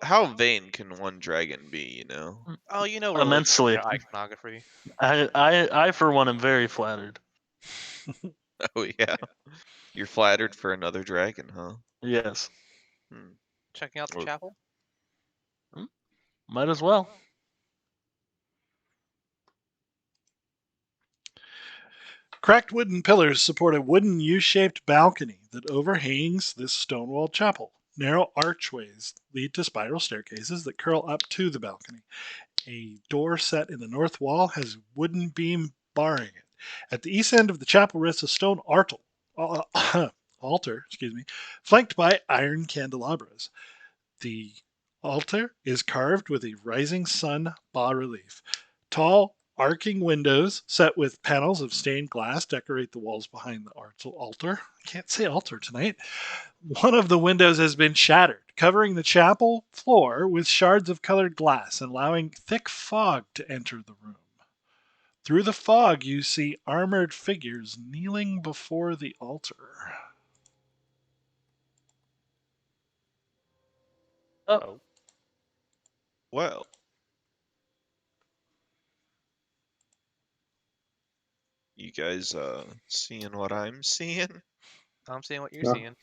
how vain can one dragon be? You know. Oh, you know, Immensely. iconography. I for one am very flattered. Oh yeah. You're flattered for another dragon, huh? Yes. Hmm. Checking out the Well- chapel. Might as well. Cracked wooden pillars support a wooden U-shaped balcony that overhangs this stone-walled chapel. Narrow archways lead to spiral staircases that curl up to the balcony. A door set in the north wall has wooden beam barring it. At the east end of the chapel rests a stone altar, flanked by iron candelabras. The altar is carved with a rising sun bas-relief. Tall, arcing windows set with panels of stained glass decorate the walls behind the altar. I can't say altar tonight. One of the windows has been shattered, covering the chapel floor with shards of colored glass and allowing thick fog to enter the room. Through the fog, you see armored figures kneeling before the altar. Oh, Well. You guys seeing what I'm seeing? I'm seeing what you're Yeah. seeing.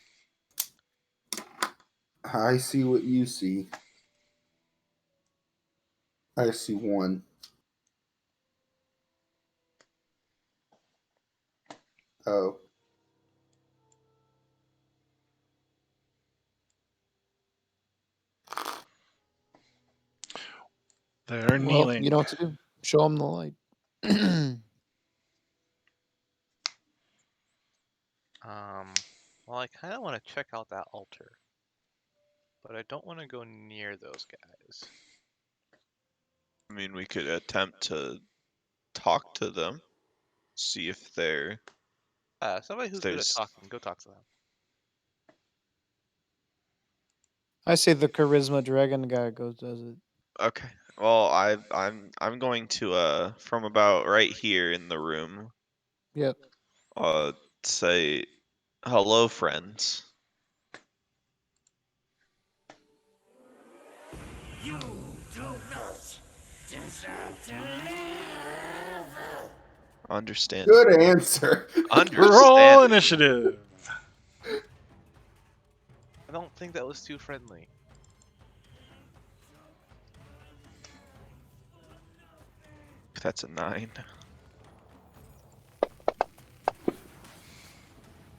I see what you see. I see one. Oh. They're Well, kneeling. you know what to do. Show them the light. Well, I kind of want to check out that altar, but I don't want to go near those guys. I mean, we could attempt to talk to them, see if they're. Somebody who's good at There's- talking, go talk to them. I say the charisma dragon guy goes does it. Okay. Well, I'm going to from about right here in the room Yep. say hello, friends. You do not deserve to live. Understand. Good answer. Roll Understand. initiative. I don't think that was too friendly. That's a 9.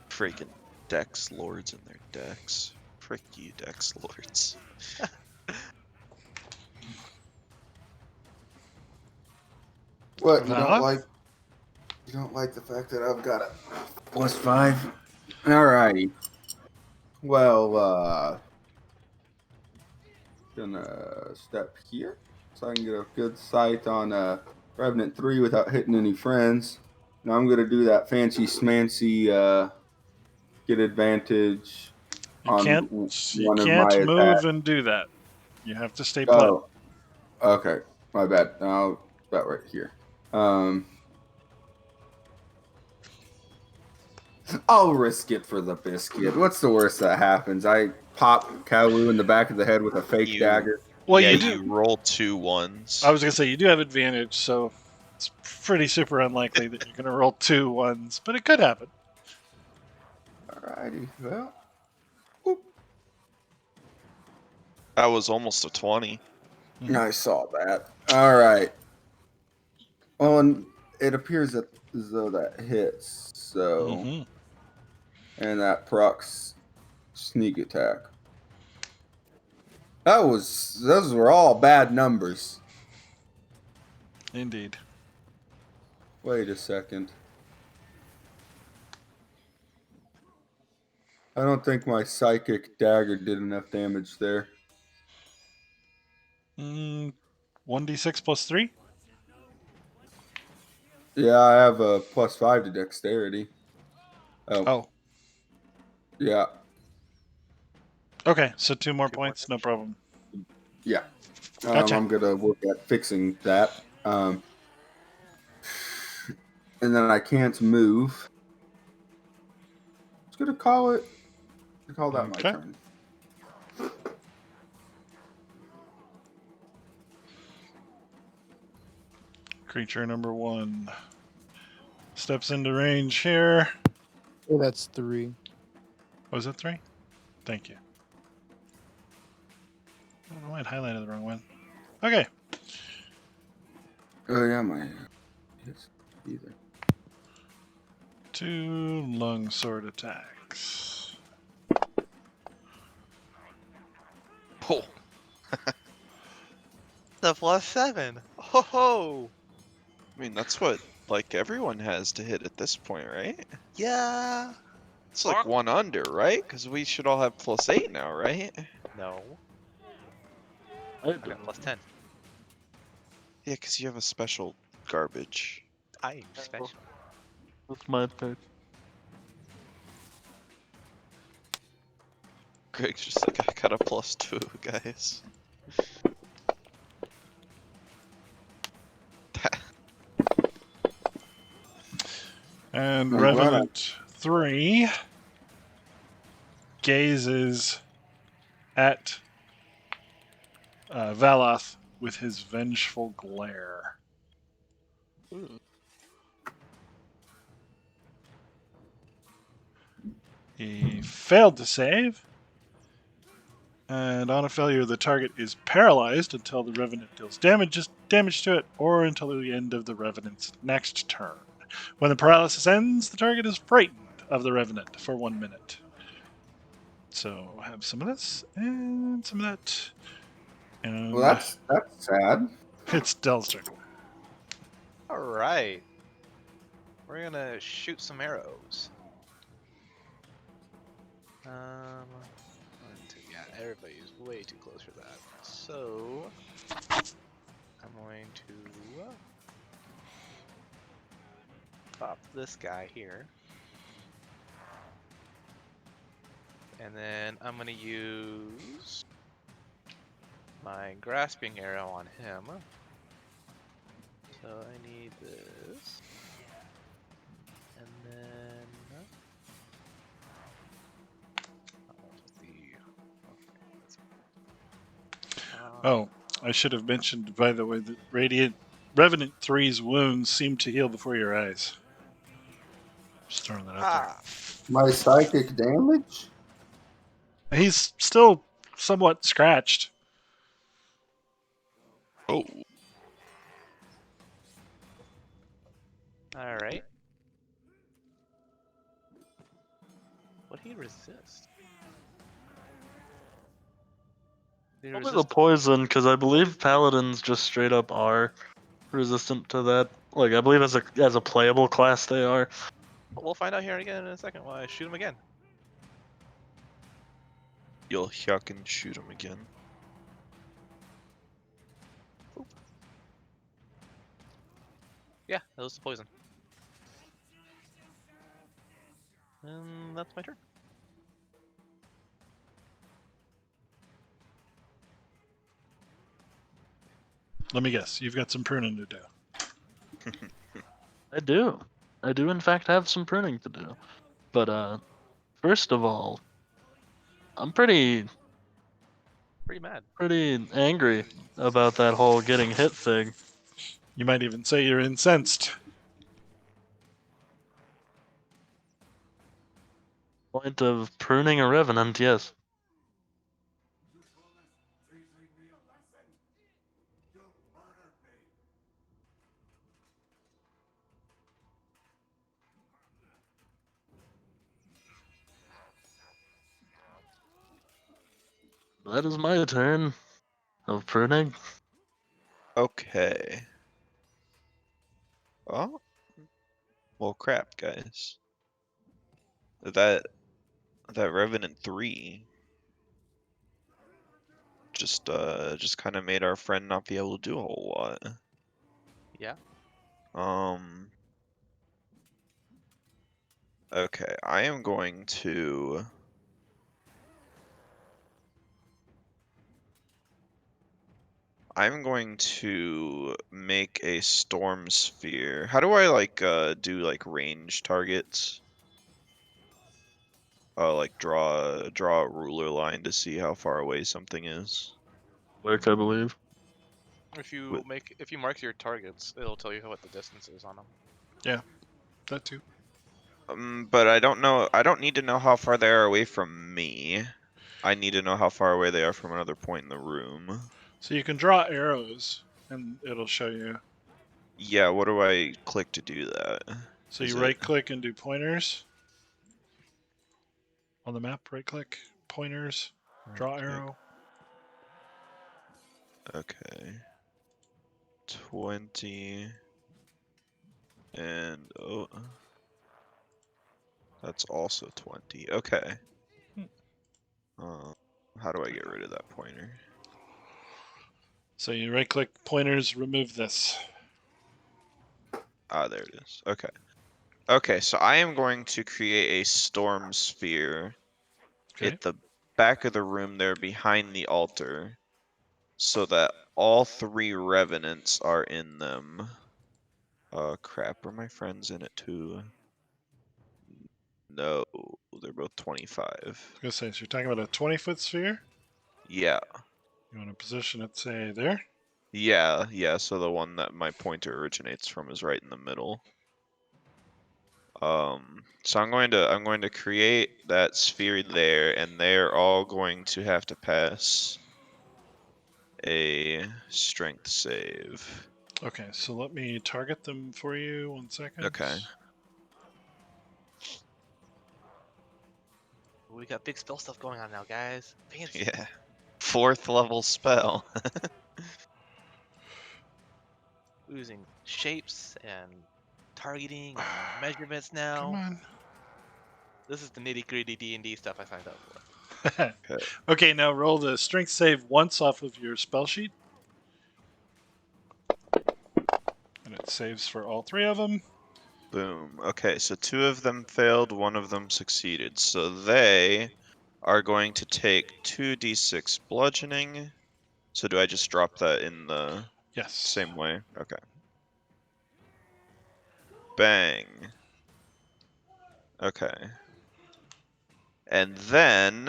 Freaking Dex Lords and their decks. Frick you, Dex Lords. What, you Valoth? don't like You don't like the fact that I've got a +5? Alrighty. Well, gonna step here so I can get a good sight on Revenant 3 without hitting any friends. Now I'm gonna do that fancy smancy get advantage You on can't one of my move attacks. and do that. You have to stay put. Oh, okay. My bad. Now that right here. I'll risk it for the biscuit. What's the worst that happens? I pop Kalu in the back of the head with a fake dagger. Well, yeah, you do. you roll 2 1s. I was gonna say you do have advantage, so it's pretty super unlikely that you're gonna roll 2 1s, but it could happen. Alrighty. Well, That was almost a 20. I saw that. All right. Well, and it appears that as though that hits. So, Mhm. and that procs sneak attack. Those were all bad numbers. Indeed. Wait a second. I don't think my psychic dagger did enough damage there. 1d6 plus 3? Yeah, I have a +5 to dexterity. Oh. Yeah. Okay, so 2 more 2 more points, no problem. Yeah. Gotcha. I'm gonna work at fixing that. And then I can't move. Just gonna call that my Okay. turn. Creature number 1 steps into range here. Oh, that's 3. Was it 3? Thank you. I don't know why it highlighted the wrong one. Okay. Oh yeah, my hits either. 2 longsword attacks. Oh, The +7. Ho ho! I mean, that's what, like, everyone has to hit at this point, right? Yeah. It's like 1 under, right? Because we should all have +8 now, right? No. I I don't. got +10. Yeah, because you have a special garbage. I'm special. That's my pick. Greg's just like, I got a +2, guys. And I'm glad Revenant 3 gazes at Valoth with his vengeful glare. He failed to save. And on a failure, the target is paralyzed until the Revenant deals damage to it, or until the end of the Revenant's next turn. When the paralysis ends, the target is frightened of the Revenant for 1 minute. So have some of this and some of that. And Well, that's sad. it's Del's turn. Alright. We're gonna shoot some arrows. Yeah, everybody's way too close for that. So, I'm going to pop this guy here. And then I'm gonna use my grasping arrow on him. So I need this. And then Oh, I should have mentioned, by the way, that Revenant 3's wounds seem to heal before your eyes. Just throwing that out My psychic damage? there. He's still somewhat scratched. Oh. Alright. Would he resist? Did he Probably resist the poison, because I believe paladins just straight up are resistant to that. Like I believe as a playable class they are. We'll find out here again in a second while I shoot him again. You'll yuck and shoot him again. Yeah, that was the poison. And that's my turn. Let me guess. You've got some pruning to do. I do. I do in fact have some pruning to do. But first of all, I'm pretty mad. pretty angry about that whole getting hit thing. You might even say you're incensed. Point of pruning a revenant, yes. That is my turn of pruning. Okay. Oh. Well, crap, guys. That Revenant 3 just kind of made our friend not be able to do a whole lot. Yeah. Okay, I am going to make a storm sphere. How do I like do like range targets? Like draw a ruler line to see how far away something is. Work, I believe. If you mark your targets, it'll tell you what the distance is on them. That too. But I don't know. I don't need to know how far they are away from me. I need to know how far away they are from another point in the room. So you can draw arrows, and it'll show you. Yeah, what do I click to do that? So Is you it- right-click and do pointers. On the map, right-click, pointers, draw Right-click. arrow. Okay. 20. And oh, that's also 20. Okay. How do I get rid of that pointer? So you right-click, pointers, remove this. Ah, there it is. Okay. Okay, so I am going to create a storm sphere Okay. at the back of the room there behind the altar so that all 3 revenants are in them. Crap, are my friends in it too? No, they're both 25. I was gonna say, so you're talking about a 20-foot sphere? Yeah. You want to position it, say, there? Yeah, so the one that my pointer originates from is right in the middle. So I'm going to create that sphere there, and they're all going to have to pass a strength save. Okay, so let me target them for you. 1 second. Okay. We got big spell stuff going on now, guys. Fancy. Yeah. 4th level spell. Using shapes and targeting and measurements now. Come on. This is the nitty-gritty D&D stuff I signed up for. Okay. Okay, now roll the strength save once off of your spell sheet. And it saves for all 3 of them. Boom. Okay, so 2 of them failed, 1 of them succeeded. So they are going to take 2d6 bludgeoning. So do I just drop that in the Yes. same way? Okay. Bang. Okay. And then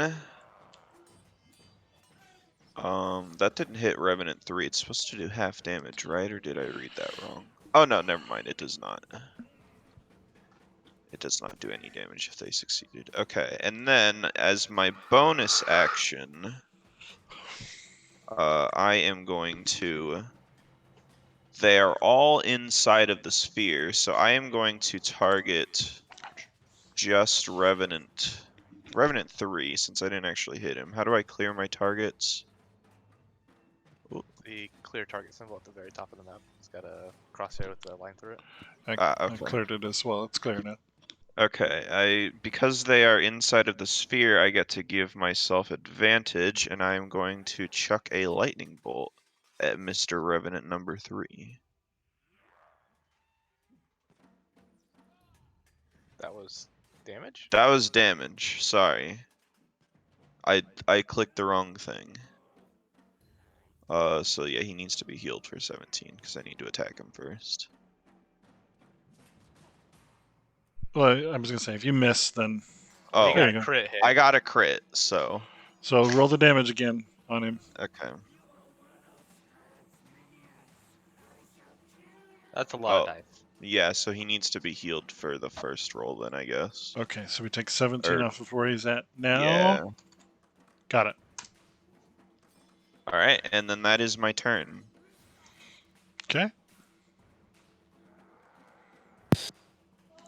that didn't hit Revenant 3. It's supposed to do half damage, right? Or did I read that wrong? Oh no, never mind. It does not. It does not do any damage if they succeeded. Okay, and then as my bonus action, I am going to... They are all inside of the sphere, so I am going to target just Revenant 3, since I didn't actually hit him. How do I clear my targets? Ooh, the clear target symbol at the very top of the map. It's got a crosshair with a line through it. I Okay. cleared it as well. It's clear now. Okay, because they are inside of the sphere, I get to give myself advantage, and I'm going to chuck a lightning bolt at Mr. Revenant number 3. That was damage? That was damage. Sorry. I clicked the wrong thing. So yeah, he needs to be healed for 17 because I need to attack him first. Well, I was gonna say if you miss, then Oh, You there got you a go. crit hit. I got a crit, so So roll the damage again on him. okay. That's a lot of Oh. dice. Yeah, so he needs to be healed for the first roll then, I guess. Okay, so we take 17 Or- off of where he's at now. Yeah. Got it. All right, and then that is my turn. Okay.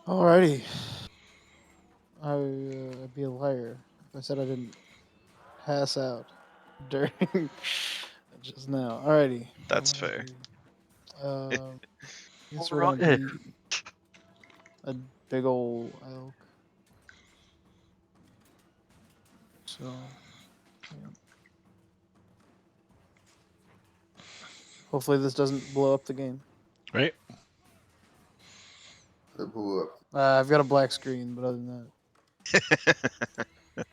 Alrighty. I'd be a liar if I said I didn't pass out during just now. Alrighty. That's What am I fair. gonna do? Guess we're Alright. gonna be a big ol' elk. So. Yeah. Hopefully this doesn't blow up the game. Right. It blew up. I've got a black screen, but other than that,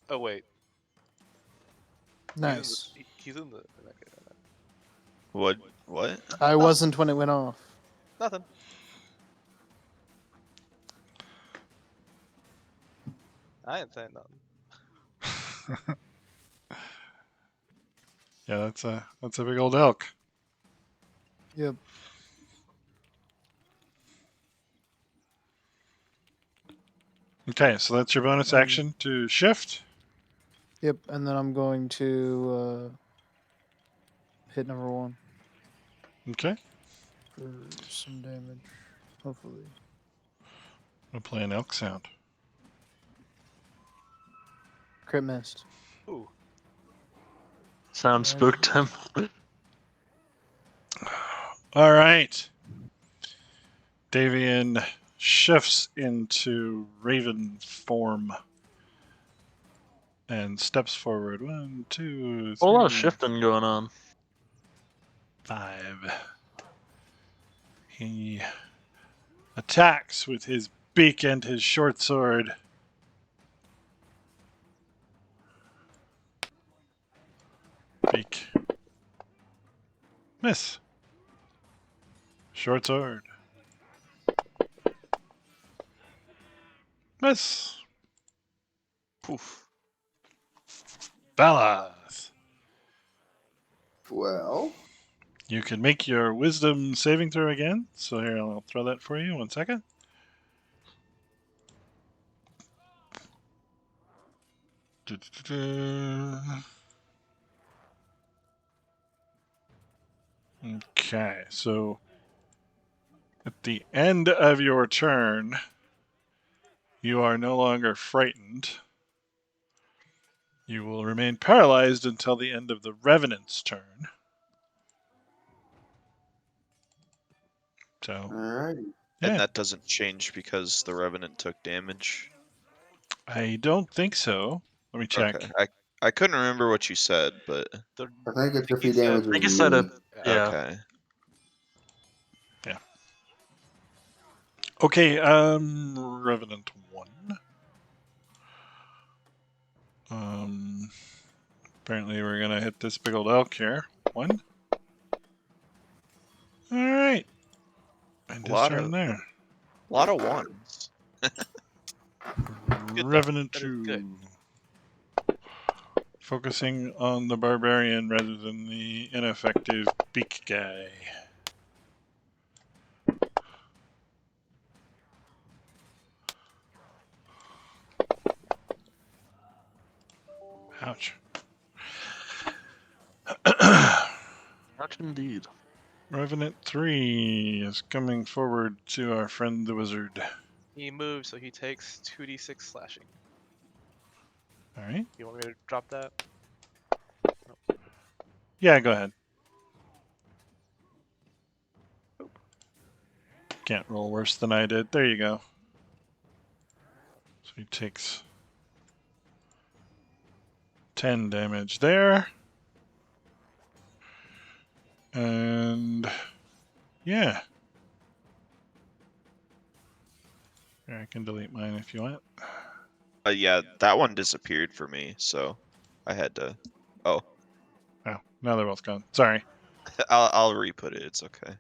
Oh wait. nice. He's in the. Okay, What? What? I wasn't when it went off. nothing. I ain't saying nothing. Yeah, that's a big old elk. Yep. Okay, so that's your bonus action to shift. Yep. And then I'm going to hit number 1 Okay. for some damage. Hopefully. I'll play an elk sound. Crit missed. Ooh. Sound spooked him. All right. Davian shifts into raven form and steps forward. 1, 2, 3, A lot of shifting going on. 5. He attacks with his beak and his short sword. Beak. Miss. Short sword. Miss. Poof. Valoth. Well, You can make your wisdom saving throw again. So here, I'll throw that for you. 1 second. Okay, so at the end of your turn, you are no longer frightened. You will remain paralyzed until the end of the Revenant's turn. So, alright. yeah, And that doesn't change because the Revenant took damage. I don't think so. Let me check. Okay. I couldn't remember what you said, but The, I think it's if he he said- damages I think you me. said it. Yeah. okay. Okay, Revenant 1. Apparently we're gonna hit this big old elk here. 1. Alright. And his Lot turn of- there. A lot of ones. Good though. Revenant That is 2. good. Focusing on the barbarian rather than the ineffective beak guy. Ouch. Ouch indeed. Revenant 3 is coming forward to our friend the wizard. He moves, so he takes 2d6 slashing. All right. You want me to drop that? Yeah, go ahead. Can't roll worse than I did. There you go. So he takes 10 damage there. And yeah. Here, I can delete mine if you want. Yeah, that one disappeared for me, so I had to. Oh, Oh, now they're both gone. Sorry. I'll re-put it. It's okay.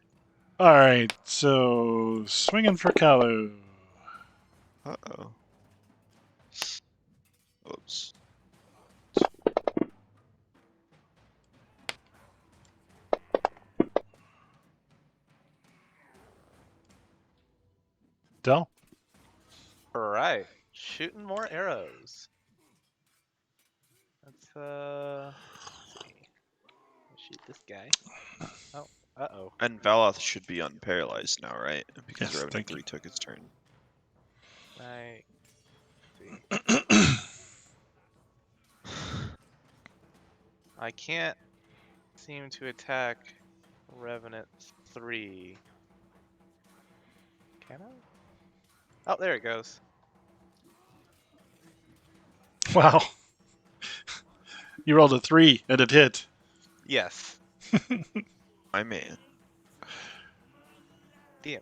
All right, so swinging for Kalu. Uh-oh. Oops. Del. Alright. Shooting more arrows. Let's see. Shoot this guy. Oh, uh-oh. And Valoth should be unparalyzed now, right? Because Yes, Revenant thank 3 you. took his turn. Right. See. I can't seem to attack Revenant 3. Can I? Oh, there it goes. Wow. You rolled a 3 and it hit. Yes. My man. Damn.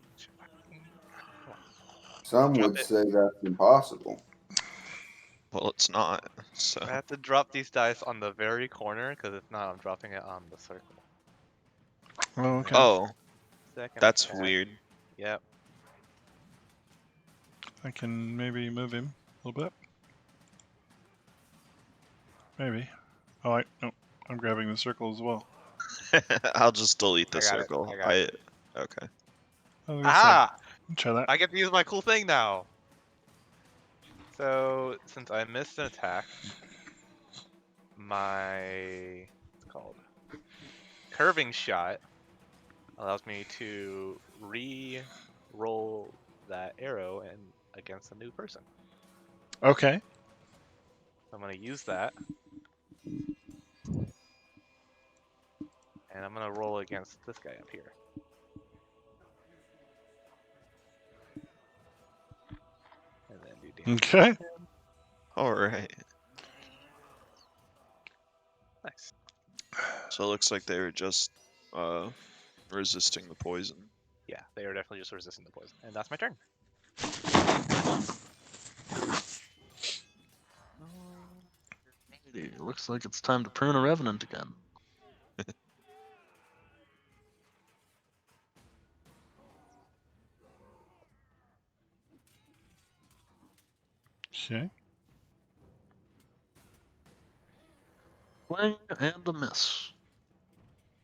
Some Drop would it. say that's impossible. Well, it's not. So I have to drop these dice on the very corner, because if not, I'm dropping it on the circle. Oh, okay. oh, Second that's attack. weird. Yep. I can maybe move him a little bit. Maybe. Oh, no. I'm grabbing the circle as well. I'll just delete the I got it, circle. I got it. Okay. I was gonna say, Ah! try that. I get to use my cool thing now. So since I missed an attack, my what's it called curving shot allows me to re-roll that arrow and against a new person. Okay. So I'm gonna use that, and I'm gonna roll against this guy up here. And then do damage. Okay. All right. Nice. So it looks like they were just resisting the poison. Yeah, they are definitely just resisting the poison. And that's my turn. Alrighty, looks like it's time to prune a revenant again. Okay. Swing and a miss.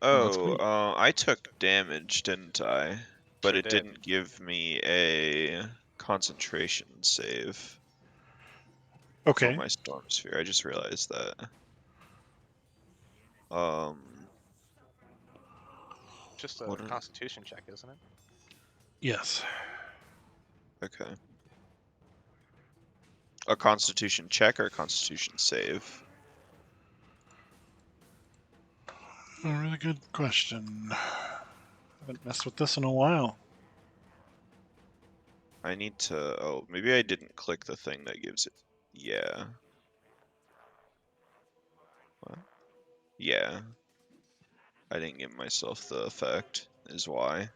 Oh, that's Oh, me. I took damage, didn't I? But Sure it did. didn't give me a concentration save for Okay. my storm sphere. I just realized that. Um, Just a What are- constitution check, isn't it? Yes. okay. A constitution check or a constitution save? A really good question. Haven't messed with this in a while. I need to. Oh, maybe I didn't click the thing that gives it. Yeah. What? Yeah. I didn't give myself the effect, is why.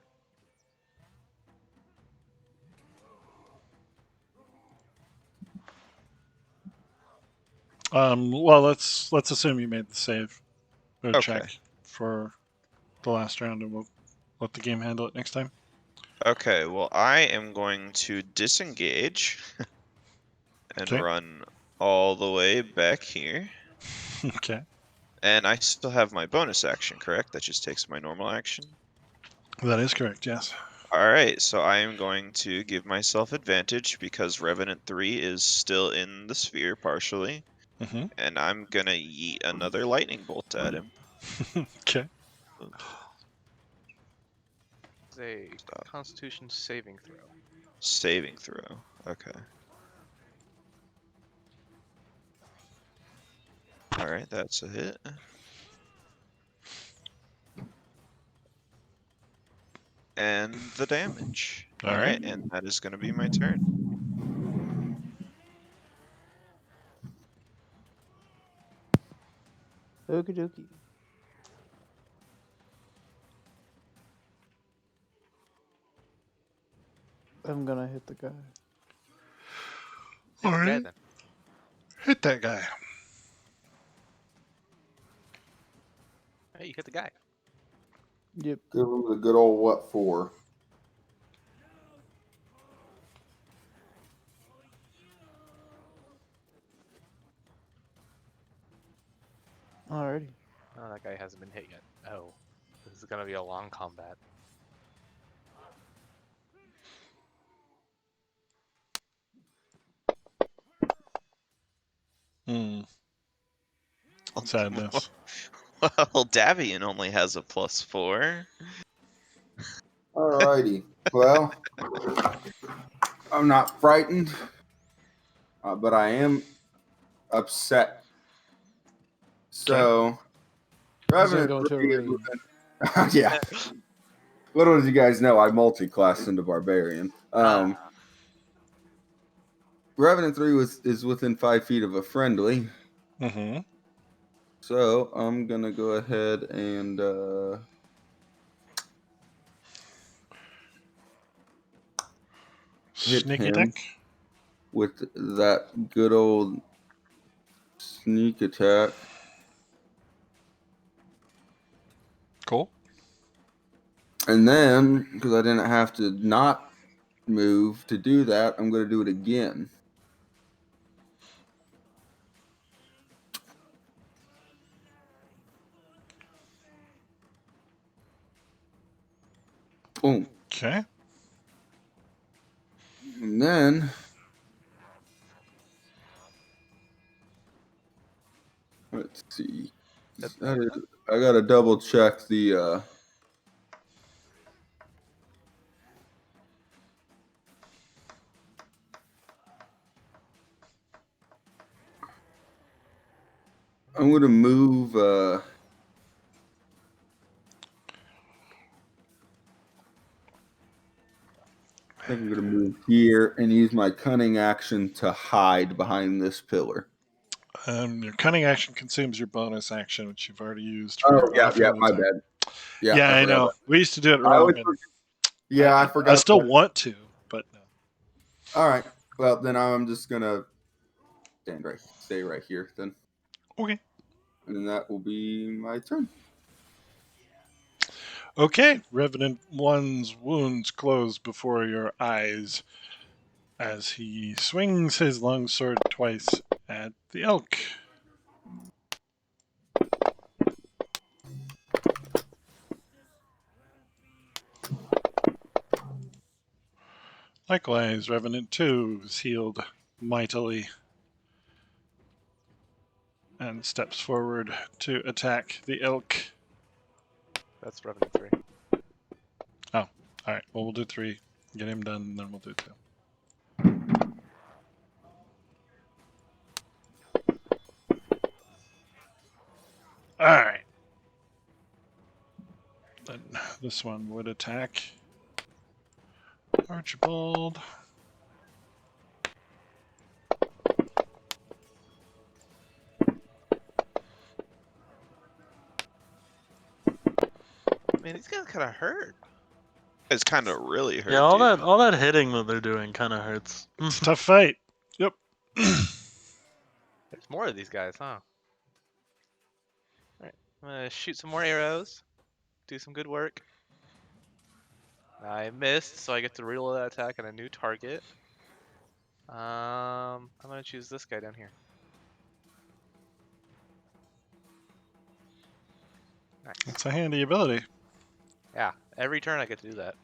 Well, let's assume you made the save or Okay. check for the last round, and we'll let the game handle it next time. Okay, well, I am going to disengage and Okay. run all the way back here. Okay. And I still have my bonus action, correct? That just takes my normal action. That is correct. Yes. Alright, so I am going to give myself advantage because Revenant 3 is still in the sphere partially. Mm-hmm. And I'm gonna yeet another lightning bolt at him. Okay. It's a Stop. constitution saving throw. Saving throw. Okay. Alright, that's a hit. And the damage. All Alright, right. and that is going to be my turn. Okie dokie. I'm gonna hit the guy. Hit the guy Alright. then. Hit that guy. Hey, you hit the guy. Yep. Give him the good old what for? Alrighty. Oh, that guy hasn't been hit yet. Oh, this is gonna be a long combat. Sadness. Well, Davian only has a +4. Alrighty. Well, I'm not frightened, but I am upset. So, He's gonna Revenant go into a 3 is rage. within- yeah. Little did you guys know, I multi-classed into Barbarian. Revenant 3 is within 5 feet of a friendly. Mm-hmm. So, I'm going to go ahead and hit Sneak him attack. with that good old sneak attack. Cool. And then, because I didn't have to not move to do that, I'm going to do it again. Boom. Okay. And then, let's see. I got to double check the. I'm going to move. I think I'm going to move here and use my cunning action to hide behind this pillar. Your cunning action consumes your bonus action, which you've already used. Oh, For your yeah, offhand my attack. bad. Yeah, Yeah, I forgot know. about We used to do it that. I wrong. always and forget. I forgot. I still that. want to, but no. All right. Well, then I'm just going to stay right here then. Okay. And that will be my turn. Okay. Revenant One's wounds close before your eyes as he swings his long sword twice at the elk. Likewise, Revenant 2 is healed mightily and steps forward to attack the elk. That's Revenant 3. Oh, alright. Well, we'll do 3. Get him done, and then we'll do 2. Alright. Then this one would attack Archibald. Man, these guys kind of hurt. It's kind of really hurt. Yeah, all dude. that hitting that they're doing kind of hurts. It's a tough fight. Yep. There's more of these guys, huh? Alright, I'm gonna shoot some more arrows. Do some good work. I missed, so I get to reroll that attack on a new target. I'm gonna choose this guy down here. Nice. It's a handy ability. Yeah, every turn I get to do that.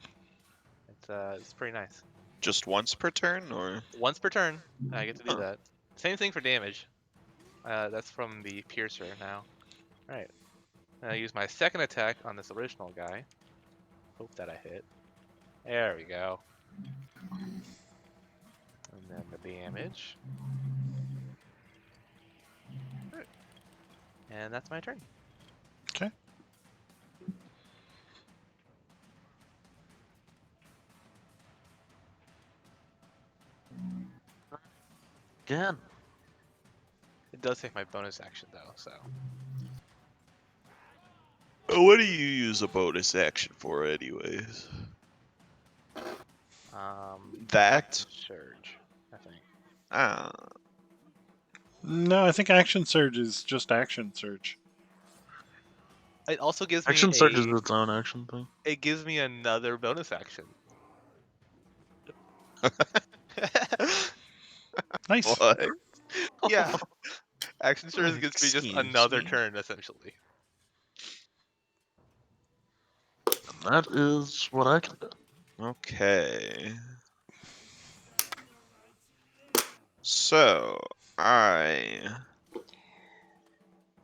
It's pretty nice. Just once per turn, or Once per turn, I get to do Huh. that. Same thing for damage. That's from the piercer now. Alright. I use my second attack on this original guy. Hope that I hit. There we go. And then the damage. And that's my turn. Okay. Again. It does take my bonus action though, so What do you use a bonus action for, anyways? That? action surge, I think. Ah, No, I think action surge is just action surge. It also gives me Action surge is its own action thing. it gives me another bonus action. Nice. what? Yeah. Action surge gives me just Excuse another me. turn essentially. And that is what I can do. Okay. So I.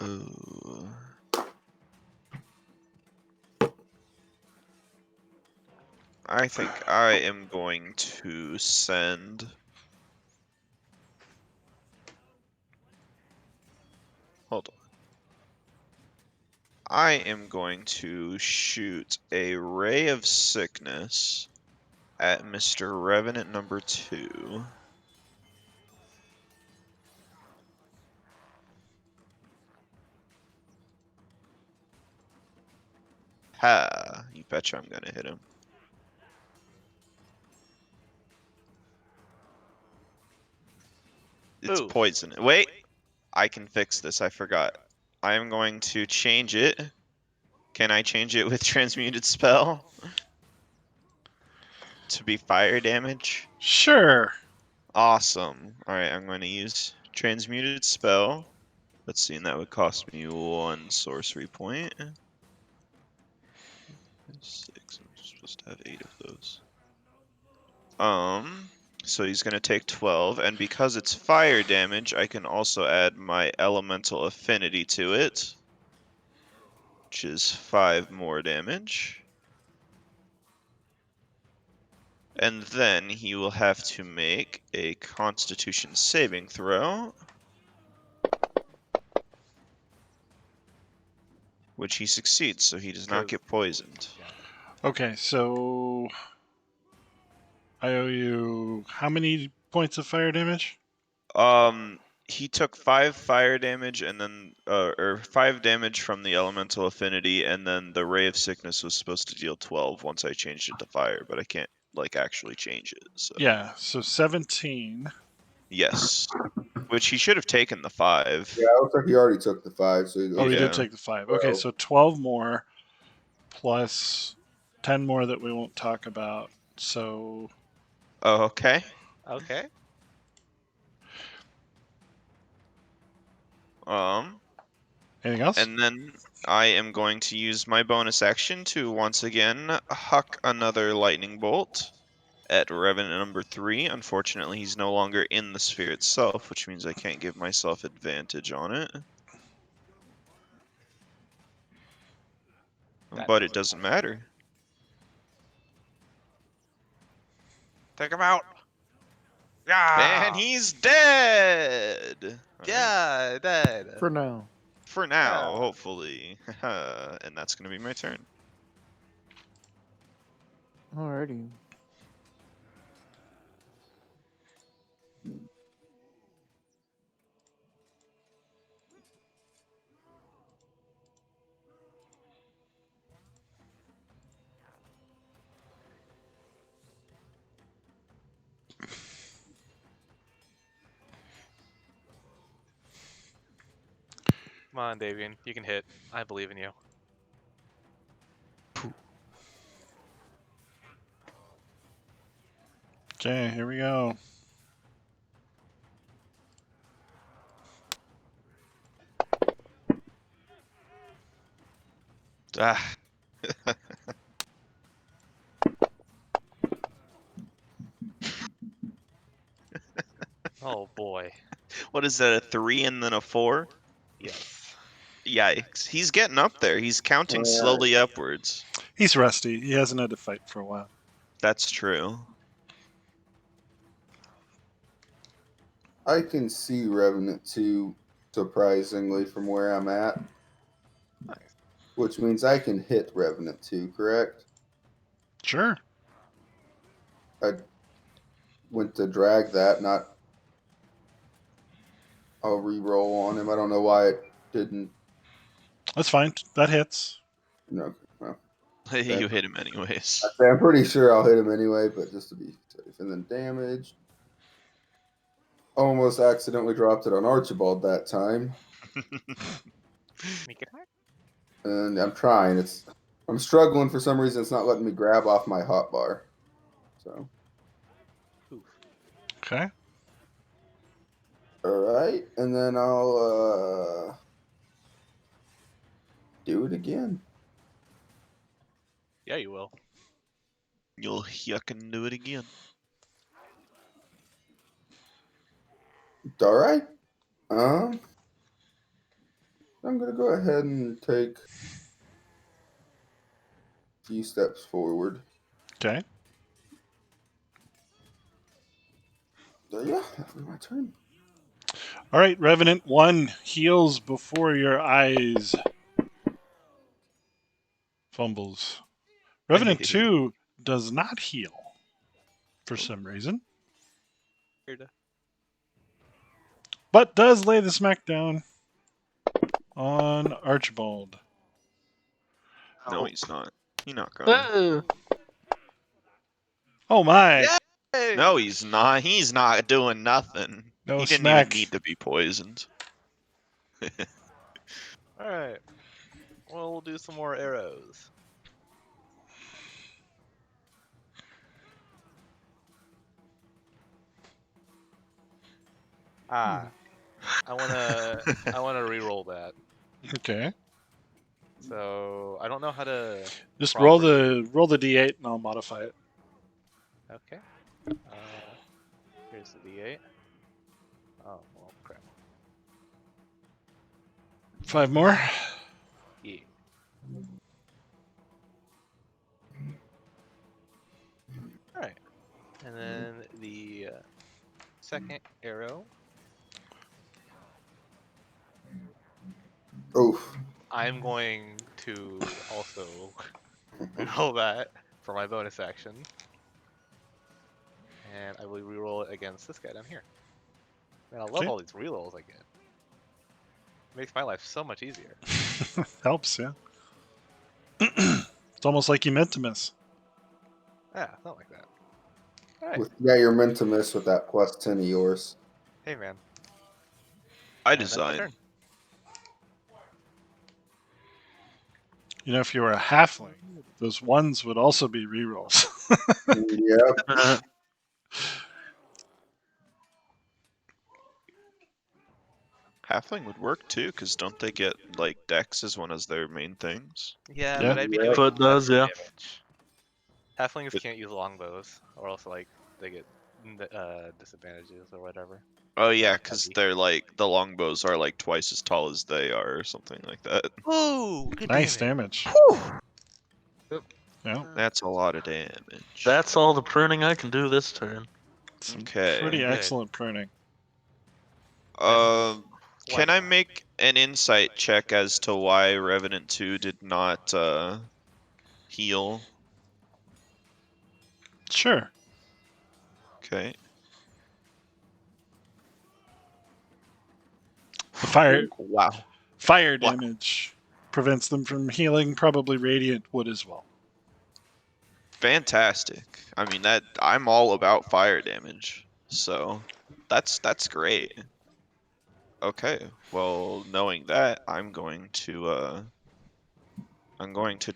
Ooh. I think I am going to send. Hold on. I am going to shoot a ray of sickness at Mr. Revenant number 2. Ha! You betcha I'm gonna hit him. It's Ooh. poison. Wait! I can fix this, I forgot. I am going to change it. Can I change it with transmuted spell? To be fire damage? Sure. Awesome. Alright, I'm going to use transmuted spell. Let's see, and that would cost me 1 sorcery point. 6, I'm supposed to have 8 of those. So he's gonna take 12, and because it's fire damage, I can also add my elemental affinity to it, which is 5 more damage. And then he will have to make a Constitution saving throw, which he succeeds, so he does not get poisoned. Okay, so I owe you how many points of fire damage? He took 5 fire damage, and then or 5 damage from the elemental affinity, and then the ray of sickness was supposed to deal 12 once I changed it to fire, but I can't like actually change it. So Yeah, so 17. yes, which he should have taken the 5. Yeah, it looks like he already took the 5. So he Oh, goes he Yeah. did take the 5. Okay, so 12 more plus 10 more that we won't talk about. So Oh, okay. Okay. anything else? And then I am going to use my bonus action to once again huck another lightning bolt at Revenant number 3. Unfortunately, he's no longer in the sphere itself, which means I can't give myself advantage on it. But it doesn't matter. Take him out. Yeah. And he's dead! Alright. Yeah, dead. For now. For now, Yeah. hopefully. And that's going to be my turn. Alrighty. Come on, Davian. You can hit. I believe in you. Okay, here we go. Ah. Oh boy. What is that, a 3 and then a 4? Yes. Yikes. He's getting up there. He's counting Alright. slowly upwards. He's rusty. He hasn't had to fight for a while. That's true. I can see Revenant 2 surprisingly, from where I'm at. Nice. Which means I can hit Revenant 2, correct? Sure. I went to drag that, not. I'll re-roll on him. I don't know why it didn't. That's fine. That hits. No, well, You hit him anyways. I'm pretty sure I'll hit him anyway, but just to be safe. And then damage. Almost accidentally dropped it on Archibald that time. Sneak attack? And I'm trying. I'm struggling for some reason. It's not letting me grab off my hotbar. So. Oof. Okay. All right, and then I'll do it again. Yeah, you will. You'll yuckin' do it again. All right. I'm gonna go ahead and take a few steps forward. Okay. Yeah, that'll be my turn. All right, Revenant 1 heals before your eyes. Fumbles. Revenant 2 does not heal for some reason, Weird. but does lay the smackdown on Archibald. No, he's not. He's not gonna. Oh, Oh my! Yay! No, he's not. He's not doing nothing. No He didn't smack. even need to be poisoned. Alright. Well, we'll do some more arrows. I wanna re-roll that. Okay. So I don't know how to. Just properly- roll the d8 and I'll modify it. Okay. Here's the D8. Oh well, crap. 5 more. Yeah. All right. And then the second arrow. Oof. I'm going to also roll that for my bonus action. And I will reroll it against this guy down here. Man, I love Okay. all these rerolls I get. Makes my life so much easier. Helps, yeah. It's almost like you meant to miss. Yeah, not like that. Alright. Yeah, you're meant to miss with that plus 10 of yours. Hey, man. I And that's my design. turn. You know, if you were a halfling, those ones would also be rerolls. Yep. Halfling would work too, because don't they get like dex as one of their main things? Yeah, Yeah. but I'd be Yeah. doing Foot does, less yeah. damage. Halflings But- can't use longbows, or else like they get disadvantages or whatever. Oh yeah, because Heavy. they're like the longbows are like twice as tall as they are, or something like that. Ooh, good Nice damage. Yeah. That's a lot of damage. that's all the pruning I can do this turn. Some Okay. pretty Good. excellent pruning. Can I not? make an insight check as to why Revenant 2 did not heal? Sure. Okay. The fire Wow. fire Wow. damage prevents them from healing. Probably radiant would as well. Fantastic. I mean that I'm all about fire damage. So that's great. Okay. Well, knowing that, I'm going to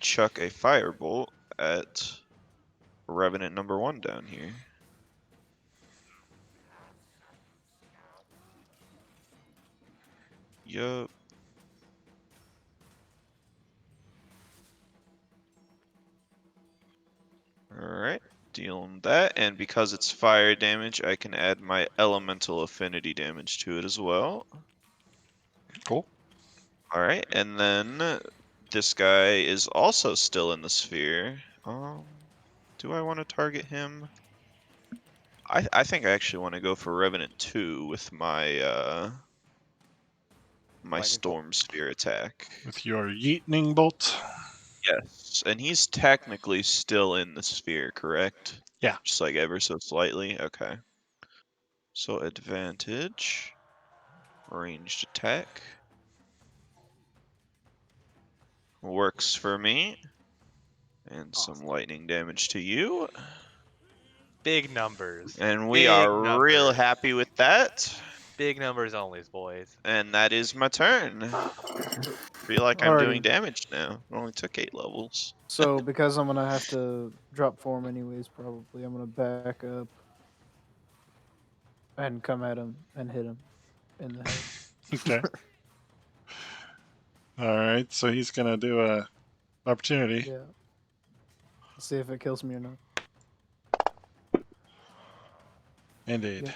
chuck a firebolt at Revenant number 1 down here. Yup. Alright, dealing that, and because it's fire damage, I can add my elemental affinity damage to it as well. Cool. Alright, and then this guy is also still in the sphere. Do I want to target him? I think I actually want to go for Revenant 2 with my my Lightning bolt. storm sphere attack. With your yeetening bolt. Yes, and he's technically still in the sphere, correct? Yeah. Just like ever so slightly. Okay. So advantage, ranged attack. Works for me. And some lightning damage to you. Big numbers. And we Big are real numbers. happy with that. Big numbers only, boys. And that is my turn. Feel like I'm doing Alrighty. damage now. It only took 8 levels. So because I'm gonna have to drop form anyways, probably I'm gonna back up and come at him and hit him in the head. Okay. All right. So he's gonna do a opportunity. Yeah. Let's see if it kills me or not. Indeed. Yeah.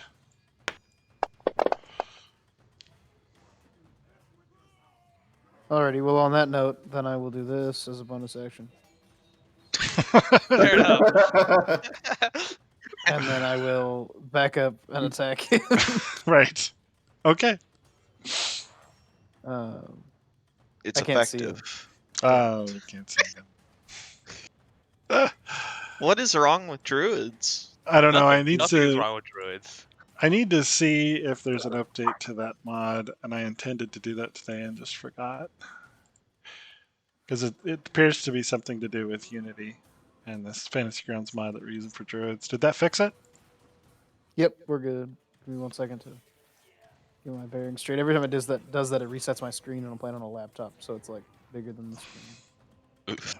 Alrighty. Well, on that note, then I will do this as a bonus action, Fair enough. and then I will back up and attack him. Right. Okay. It's I can't see him. effective. Oh, we can't see him. What is wrong with druids? I don't know. I Nothing is need wrong with druids. to see if there's an update to that mod, and I intended to do that today and just forgot. Because it appears to be something to do with Unity and this Fantasy Grounds mod that we're using for druids. Did that fix it? Yep, we're good. Give me 1 second to get my bearing straight. Every time it does that, it resets my screen, and I'm playing on a laptop, so it's like bigger than the screen. Oof.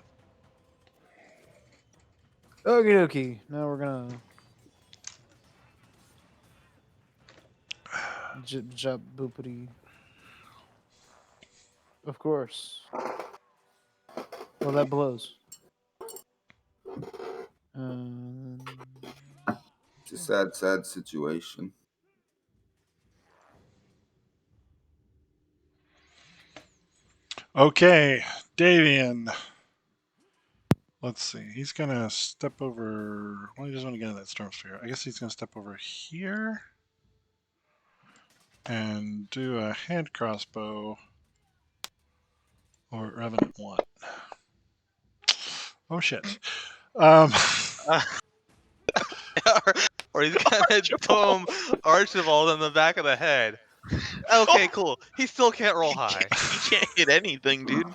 Okie dokie. Now we're gonna jib jab boopity. Of course. Well, that blows. It's a sad, sad situation. Okay, Davian. Let's see. He's gonna step over. Well, he doesn't want to get in that storm sphere. I guess he's gonna step over here and do a hand crossbow or revenant 1. Oh shit. Or he's gonna dome Archibald on the back of the head. Okay, cool. He still can't roll high. You can't hit anything, dude.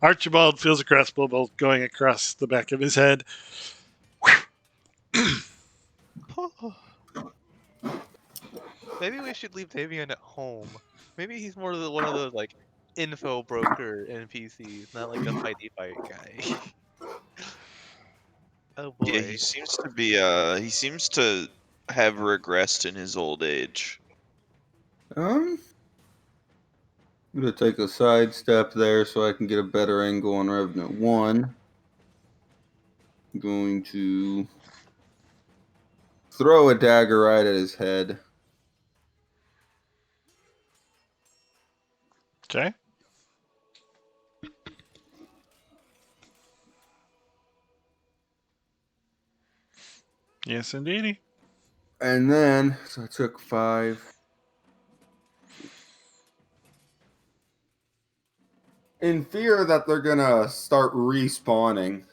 Archibald feels a crossbow bolt going across the back of his head. Maybe we should leave Davian at home. Maybe he's more one of those like info broker NPCs, not like a fighty fight guy. Oh boy. Yeah, he seems to be he seems to have regressed in his old age. I'm gonna take a side step there so I can get a better angle on Revenant 1. I'm going to throw a dagger right at his head. Okay. Yes, indeedy. And then, so I took 5. In fear that they're gonna start respawning,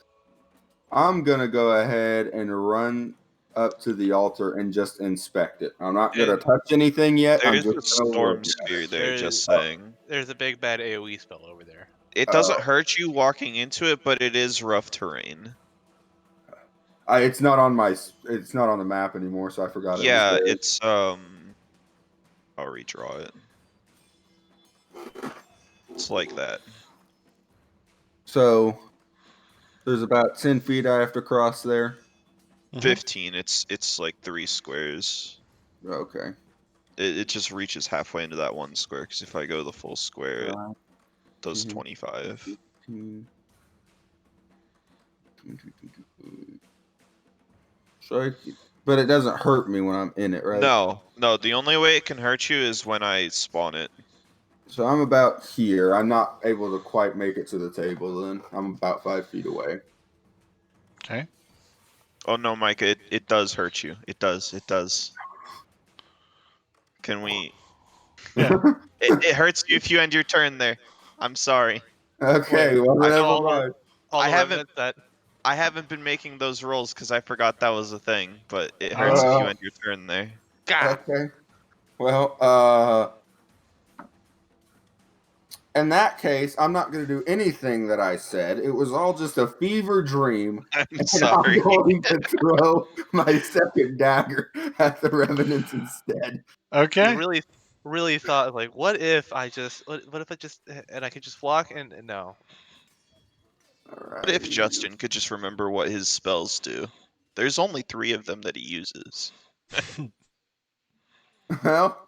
I'm gonna go ahead and run up to the altar and just inspect it. I'm not gonna touch anything yet. I'm There's a just gonna storm look at sphere it. there, just saying. There's a big bad AoE spell over there. It doesn't hurt you walking into it, but it is rough terrain. It's not on the map anymore, so I forgot. Yeah, it was there. it's I'll redraw it. It's like that. So there's about 10 feet I have to cross there. 15. It's like 3 squares. Okay. It just reaches halfway into that one square. Because if I go the full square, it does Mhm. 25. 15. So but it doesn't hurt me when I'm in it, right? No. The only way it can hurt you is when I spawn it. So I'm about here. I'm not able to quite make it to the table then. I'm about 5 feet away. Okay. Oh no, Mike, it does hurt you. It does. Can we Yeah. It hurts you if you end your turn there. I'm sorry. Okay, Wait, well, I know never all the- mind. All I the haven't- revenants that I haven't been making those rolls because I forgot that was a thing, but it Oh. hurts if you Well, end your turn there. God. okay. Well, in that case, I'm not going to do anything that I said. It was all just a fever dream. I'm And sorry. I'm going to throw my second dagger at the revenants instead. Okay. You really thought like, what if I just and I could just block and no. What if Justin could just remember what his spells do? There's only 3 of them that he uses. Well,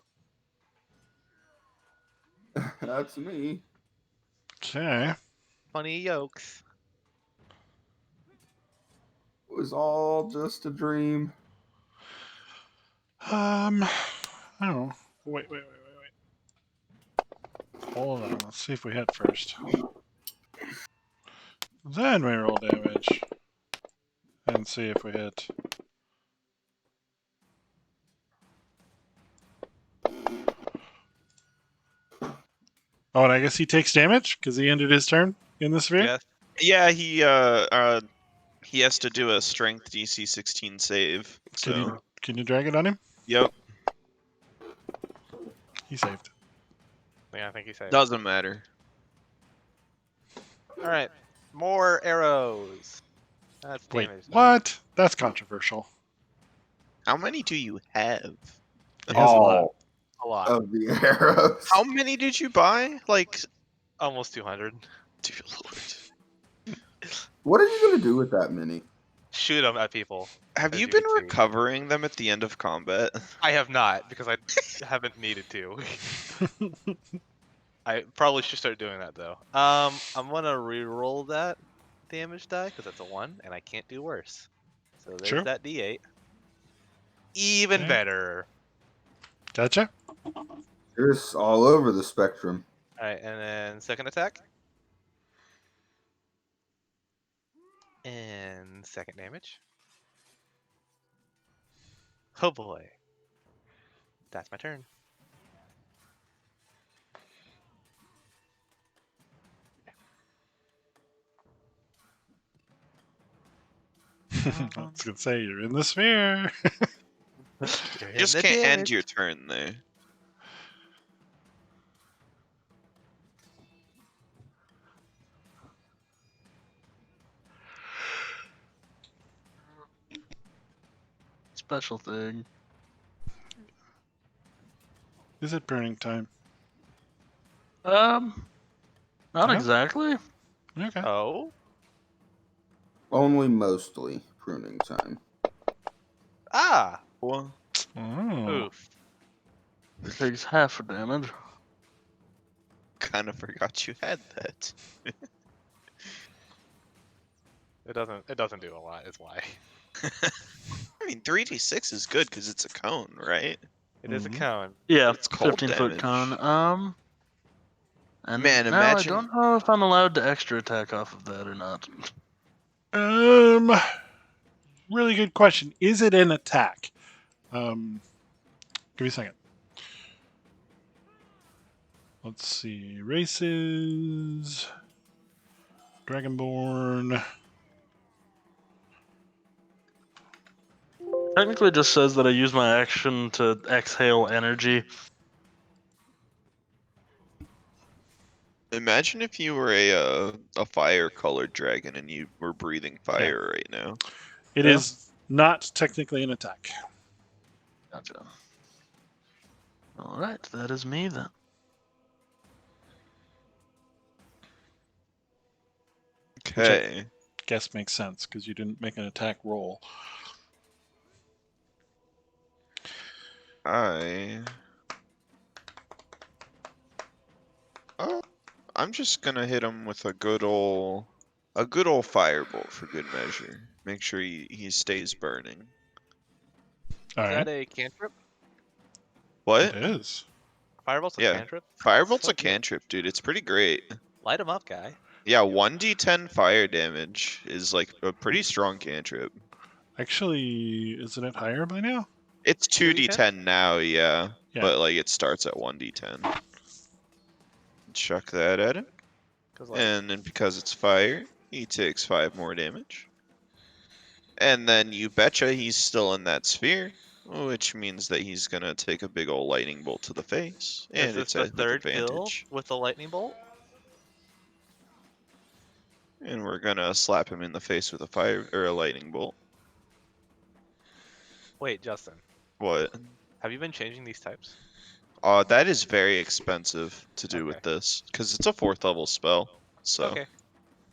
that's me. Okay. Funny yokes. It was all just a dream. I don't know. Wait. Hold on. Let's see if we hit first. Then we roll damage. And see if we hit. Oh, and I guess he takes damage because he ended his turn in the sphere? Yes. Yeah, he has to do a strength DC 16 save. So, Can you drag it on him? yep, He saved. Yeah, I think he said. doesn't matter. All right, more arrows. That's Wait, damage. what? That's controversial. How many do you have? He has a lot. All A lot. of the arrows. How many did you buy? Like, Almost 200. dear lord. What are you going to do with that many? Shoot them at people. Have As you you been can see. recovering them at the end of combat? I have not because I haven't needed to. I probably should start doing that though. I'm gonna re-roll that damage die because that's a 1, and I can't do worse. So there's Sure. that D8. Even Okay. better. Gotcha. It's all over the spectrum. All right, and then second attack. And second damage. Oh boy. That's my turn. I was going to say, you're in the sphere. You're You in just the can't end damage. your turn there. Special thing. Is it burning time? Not No? exactly. Okay. Oh. Only mostly pruning time. Ah. Well, Oh. Oof. It takes half a damage. kind of forgot you had that. It doesn't do a lot. Is why. I mean, 3d6 is good because it's a cone, right? It is a Mhm. cone. Yeah, It's cold 15-foot damage. cone. And Man, now I imagine- don't know if I'm allowed to extra attack off of that or not. Really good question. Is it an attack? Give me a second. Let's see. Races. Dragonborn. Technically, it just says that I use my action to exhale energy. Imagine if you were a fire-colored dragon and you were breathing fire right now. It Yeah. is not technically an attack. Gotcha. All right, that is me then. Okay. Guess makes sense because you didn't make an attack roll. I'm just gonna hit him with a good old firebolt for good measure. Make sure he stays burning. All Is right. that a cantrip? What? It is. Firebolt's a Yeah. cantrip? Firebolt's So a good. cantrip, dude. It's pretty great. Light him up, guy. Yeah, 1d10 fire damage is like a pretty strong cantrip. Actually, isn't it higher by now? It's 2d10? 2d10 now, yeah. Yeah. But like it starts at 1d10. Chuck that at him. 'Cause, like, And then because it's fire, he takes 5 more damage. And then you betcha he's still in that sphere, which means that he's gonna take a big old lightning bolt to the face. is And this it's the with third kill advantage. with the lightning bolt? And we're gonna slap him in the face with a fire or a lightning bolt. Wait, Justin, What? have you been changing these types? That is very expensive to do Okay. with this because it's a 4th level spell. So Okay,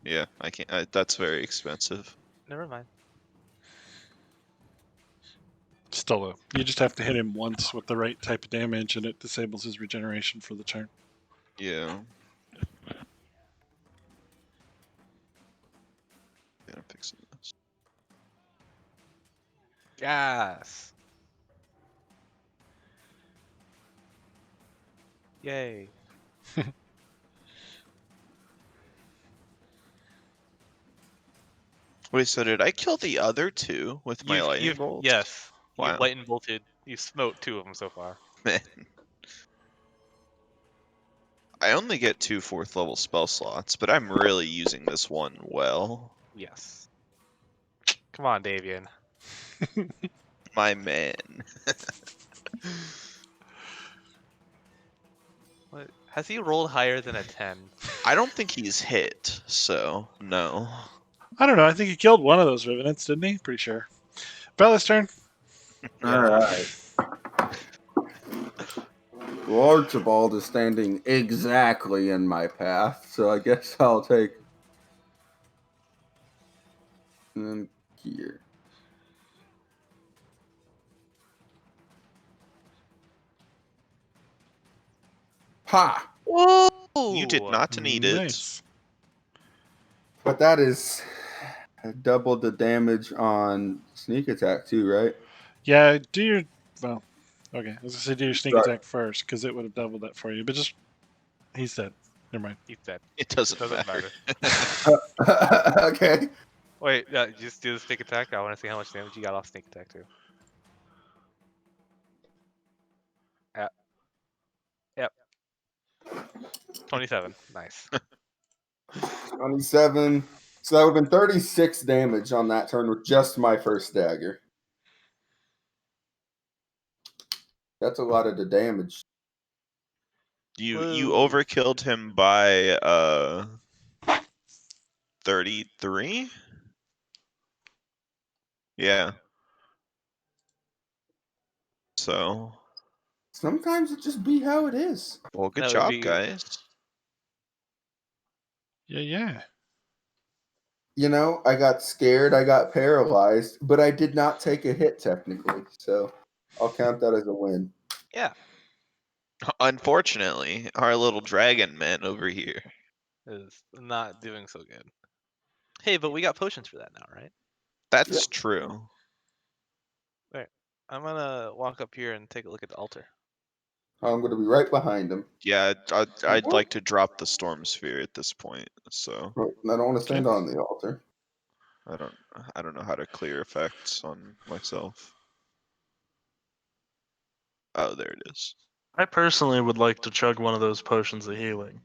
yeah, I can't. That's very expensive. never mind. Still, you just have to hit him once with the right type of damage, and it disables his regeneration for the turn. Yeah. Yeah, I'm fixing this. Gas. Yay. Wait, so did I kill the other 2 with my lightning bolt? Yes. Wow. You've lightning bolted. You've smote 2 of them so far. Man. I only get 2 4th level spell slots, but I'm really using this one well. Yes. Come on, Davian. My man. What? Has he rolled higher than a 10? I don't think he's hit, so no. I don't know. I think he killed one of those revenants, didn't he? Pretty sure. Bella's turn. All right. Well, Archibald is standing exactly in my path, so I guess I'll take them here. Ha! Whoa! You did not need it. Nice. But that is double the damage on sneak attack too, right? Yeah, do your well. Okay, I was gonna say do your sneak Right. attack first because it would have doubled that for you. But just he's dead. Never mind. He's dead. It doesn't, Doesn't matter. Okay. Wait, just do the sneak attack. I want to see how much damage you got off sneak attack too. Yep. 27. Nice. 27. So that would have been 36 damage on that turn with just my first dagger. That's a lot of the damage. You Woo. overkilled him by 33? Yeah. So, Sometimes it just be how it is. well, good That would job, be- guys. Yeah. You know, I got scared, I got paralyzed, but I did not take a hit technically. So I'll count that as a win. Yeah. Unfortunately, our little dragon man over here. Is not doing so good. Hey, but we got potions for that now, right? That's true. I'm gonna walk up here and take a look at the altar. I'm going to be right behind him. Yeah, I'd like to drop the storm sphere at this point. So I don't want to stand on the altar. I don't know how to clear effects on myself. Oh, there it is. I personally would like to chug one of those potions of healing.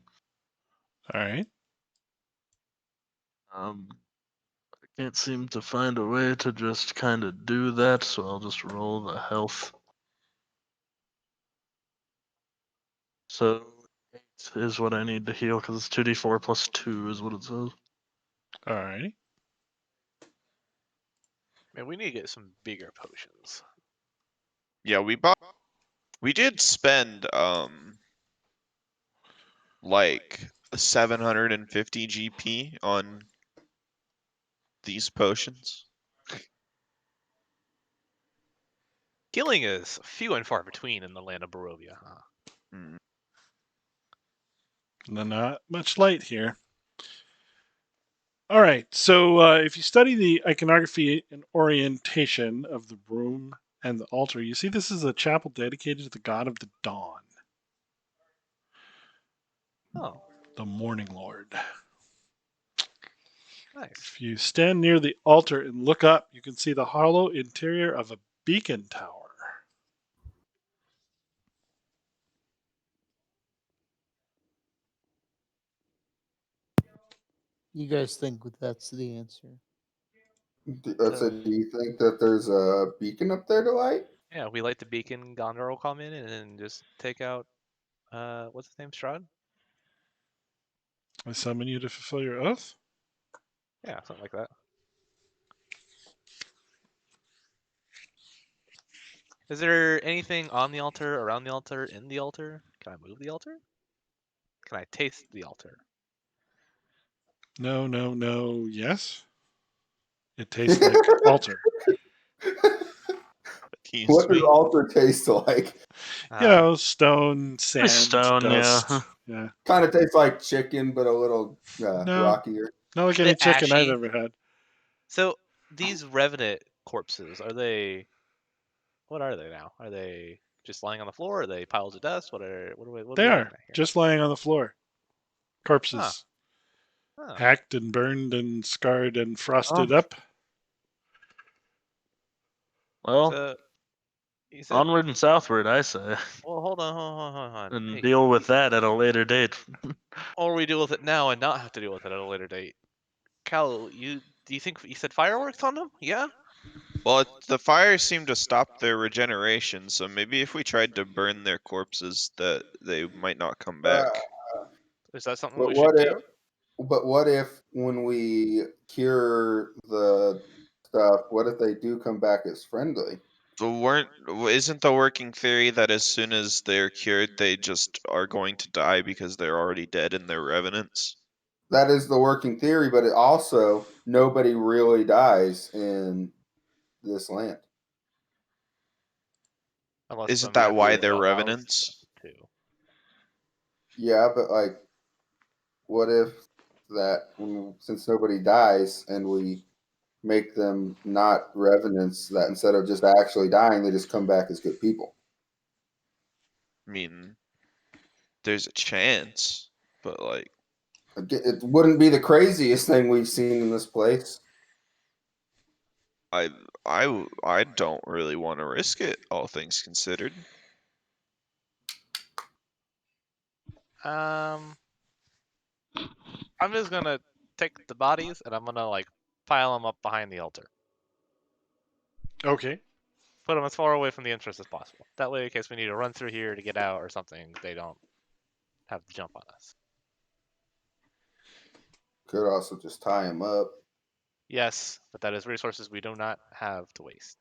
All right. I can't seem to find a way to just kind of do that, so I'll just roll the health. So 8 is what I need to heal because it's 2d4 plus 2 is what it says. All right. Man, we need to get some bigger potions. Yeah, we did spend like 750 GP on these potions. Healing is few and far between in the land of Barovia, huh? Hmm. Not much light here. All right. So if you study the iconography and orientation of the room and the altar, you see this is a chapel dedicated to the god of the dawn, Oh, the morning lord. nice. If you stand near the altar and look up, you can see the hollow interior of a beacon tower. You guys think that's the answer? So do you think that there's a beacon up there to light? Yeah, we light the beacon. Gondor will come in and then just take out. What's his name? Strahd. I summon you to fulfill your oath. Yeah, something like that. Is there anything on the altar, around the altar, in the altar? Can I move the altar? Can I taste the altar? No, no, no. Yes. It tastes like altar. Can you What does speak? altar taste like? You know, stone, sand, stone, yeah. dust. Yeah. Kind of tastes like chicken, but a little No, rockier. not like Bit any chicken I've ashy. ever had. So these revenant corpses, are they? What are they now? Are they just lying on the floor? Are they piles of dust? What are we They looking are at here? just lying on the floor. Huh. Corpses, Oh. hacked and burned and scarred and frosted Oh. up. Well, So you said. onward and southward, I say, Well, hold on. and Hey, deal with that at a later date. or we deal with it now and not have to deal with it at a later date. Cal, do you think you said fireworks on them? Yeah. Well, the fire seemed to stop their regeneration, so maybe if we tried to burn their corpses, that they might not come Uh, back. Is that something but we should what if? do? But what if when we cure the stuff, what if they do come back as friendly? Isn't the working theory that as soon as they're cured, they just are going to die because they're already dead and they're revenants? That is the working theory, but it also nobody really dies in this land. Unless the Isn't that why meteor they're allows revenants? them to. Yeah, but like, what if since nobody dies and we make them not revenants, that instead of just actually dying, they just come back as good people? I mean, there's a chance, but like, It wouldn't be the craziest thing we've seen in this place. I don't really want to risk it, all things considered. I'm just gonna take the bodies and I'm gonna like pile them up behind the altar. Okay. Put them as far away from the entrance as possible. That way, in case we need to run through here to get out or something, they don't have to jump on us. Could also just tie them up. Yes, but that is resources we do not have to waste.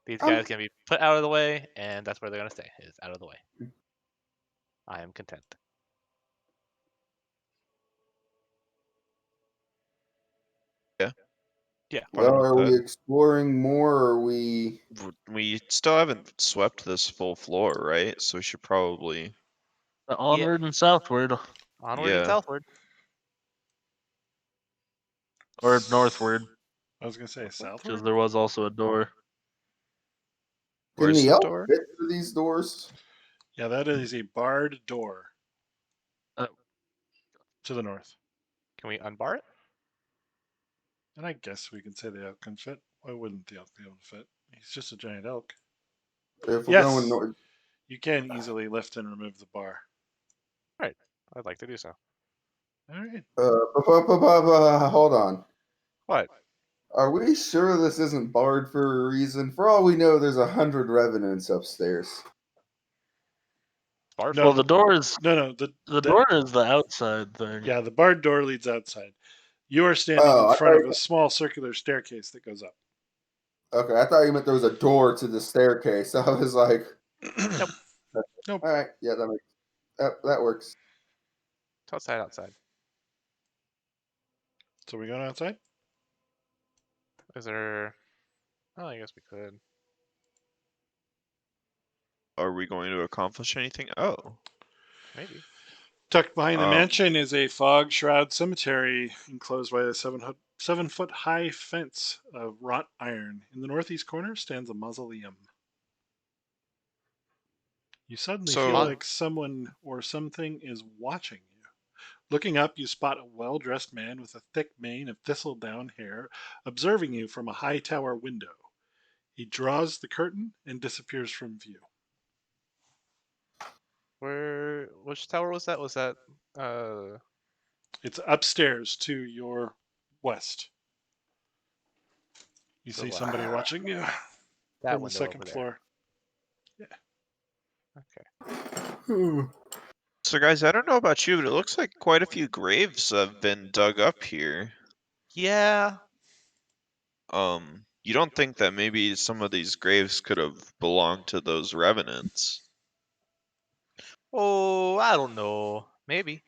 These I'm guys can be put out of the way, and that's where they're gonna stay. Is out of the way. I am content. Yeah. Well, Fine with are we that. exploring more? Or are we? We still haven't swept this full floor, right? So we should probably, Onward and southward, Onward and yeah. southward. or northward, I was gonna say because southward. there was also a door. Can Where's the the elf door? fit through these doors? Yeah, that is a barred door Uh, to the north. Can we unbar it? And I guess we can say the elk can fit. Why wouldn't the elk be able to fit? He's just a giant elk. If we're Yes, going north, you can easily lift and remove the bar. Right. I'd like to do so. All right. hold on. What? Are we sure this isn't barred for a reason? For all we know, there's 100 revenants upstairs. Bar No, Well, the door is no. the door is the outside thing. Yeah, the barred door leads outside. You are standing Oh, in I front of thought- a small circular staircase that goes up. Okay, I thought you meant there was a door to the staircase. I was like, Nope. Nope. all right, yeah, that works. It's outside. So we going outside? Is there? Oh, I guess we could. Are we going to accomplish anything? Oh. Maybe. Tucked behind the Um, mansion is a fog shroud cemetery enclosed by a 7 foot high fence of wrought iron. In the northeast corner stands a mausoleum. You suddenly feel So, like someone or something is watching you. Looking up, you spot a well dressed man with a thick mane of thistledown hair observing you from a high tower window. He draws the curtain and disappears from view. Which tower was that? Was that It's upstairs to your west. You So see what? somebody watching you That from the window second over there. floor. Okay. So, guys, I don't know about you, but it looks like quite a few graves have been dug up here. Yeah. You don't think that maybe some of these graves could have belonged to those revenants? Oh, I don't know. Maybe.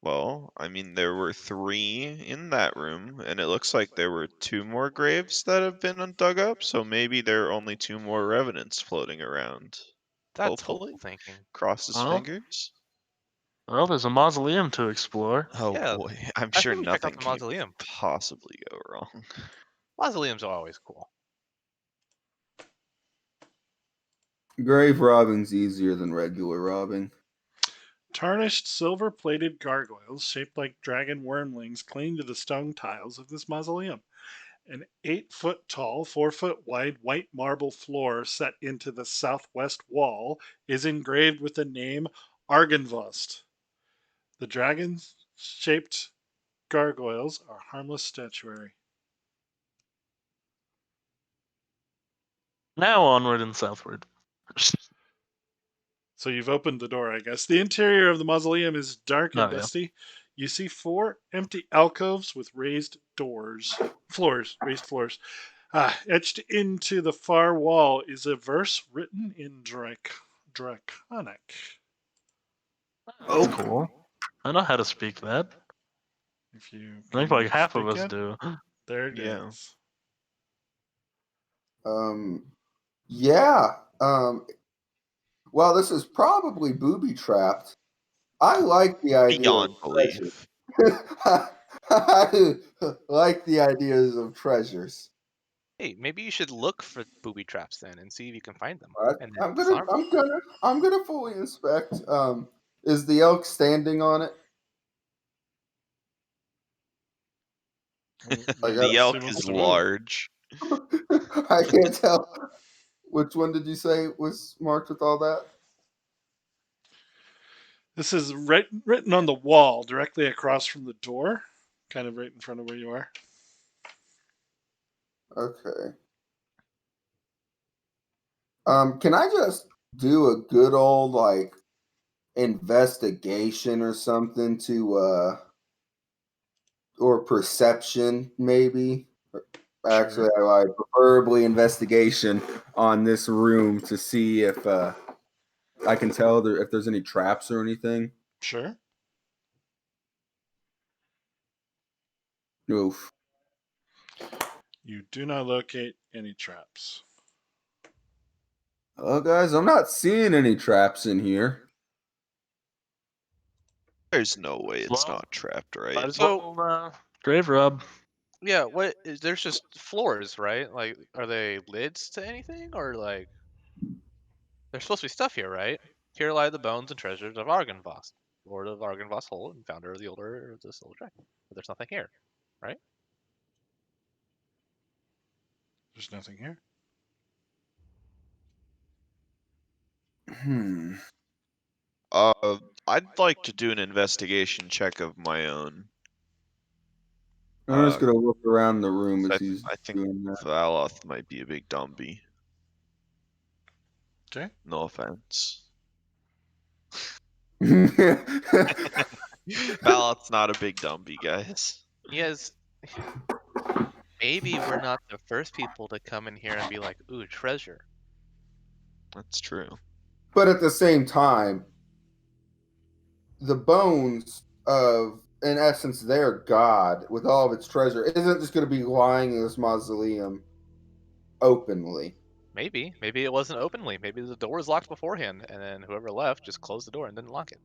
Well, I mean, there were 3 in that room, and it looks like there were 2 more graves that have been dug up, so maybe there are only 2 more revenants floating around. That's Hopefully. hopeful thinking. Cross his Well, fingers. well, there's a mausoleum to explore. Oh Yeah, boy, I'm I sure think we check out nothing the can mausoleum. possibly go wrong. Mausoleums are always cool. Grave robbing's easier than regular robbing. Tarnished silver-plated gargoyles shaped like dragon wormlings cling to the stone tiles of this mausoleum. An 8-foot tall, 4-foot wide white marble floor set into the southwest wall is engraved with the name Argynvost. The dragon-shaped gargoyles are harmless statuary. Now onward and southward. So you've opened the door, I guess. The interior of the mausoleum is dark and Oh, yeah. dusty. You see 4 empty alcoves with raised raised floors. Etched into the far wall is a verse written in Draconic. That's cool. I know how to speak that. If you I think can like half of speak us it, do. there it Yeah. is. Yeah. Well, this is probably booby trapped. I like the idea Beyond of belief. I like the ideas of treasures. Hey, maybe you should look for booby traps then and see if you can find them. All right, And then disarm them. I'm gonna fully inspect. Is the elk standing on it? I The got. elk is large. I can't tell. Which one did you say was marked with all that? This is written on the wall directly across from the door, kind of right in front of where you are. Okay. Can I just do a good old like investigation or something to or perception maybe? Actually, Sure. I like preferably investigation on this room to see if I can tell if there's any traps or anything. Sure. Oof. You do not locate any traps. Well, guys, I'm not seeing any traps in here. There's no way it's Well, not trapped, Might right? as So- well grave rob. Yeah, there's just floors, right? Like, are they lids to anything? Or like, there's supposed to be stuff here, right? Here lie the bones and treasures of Argynvost, Lord of Argynvost Hold and founder of the Order of the Silver Dragon. But there's nothing here, right? There's nothing here. Hmm. I'd like to do an investigation check of my own. I'm just gonna look around the room as he's I think doing that. Valoth might be a big dumpy. Okay. No offense. Yeah. Valoth's not a big dumpy, guys. He has. Maybe we're not the first people to come in here and be like, "Ooh, treasure." That's true. But at the same time, the bones of, in essence, their god with all of its treasure isn't just going to be lying in this mausoleum openly. Maybe it wasn't openly. Maybe the door was locked beforehand, and then whoever left just closed the door and didn't lock it.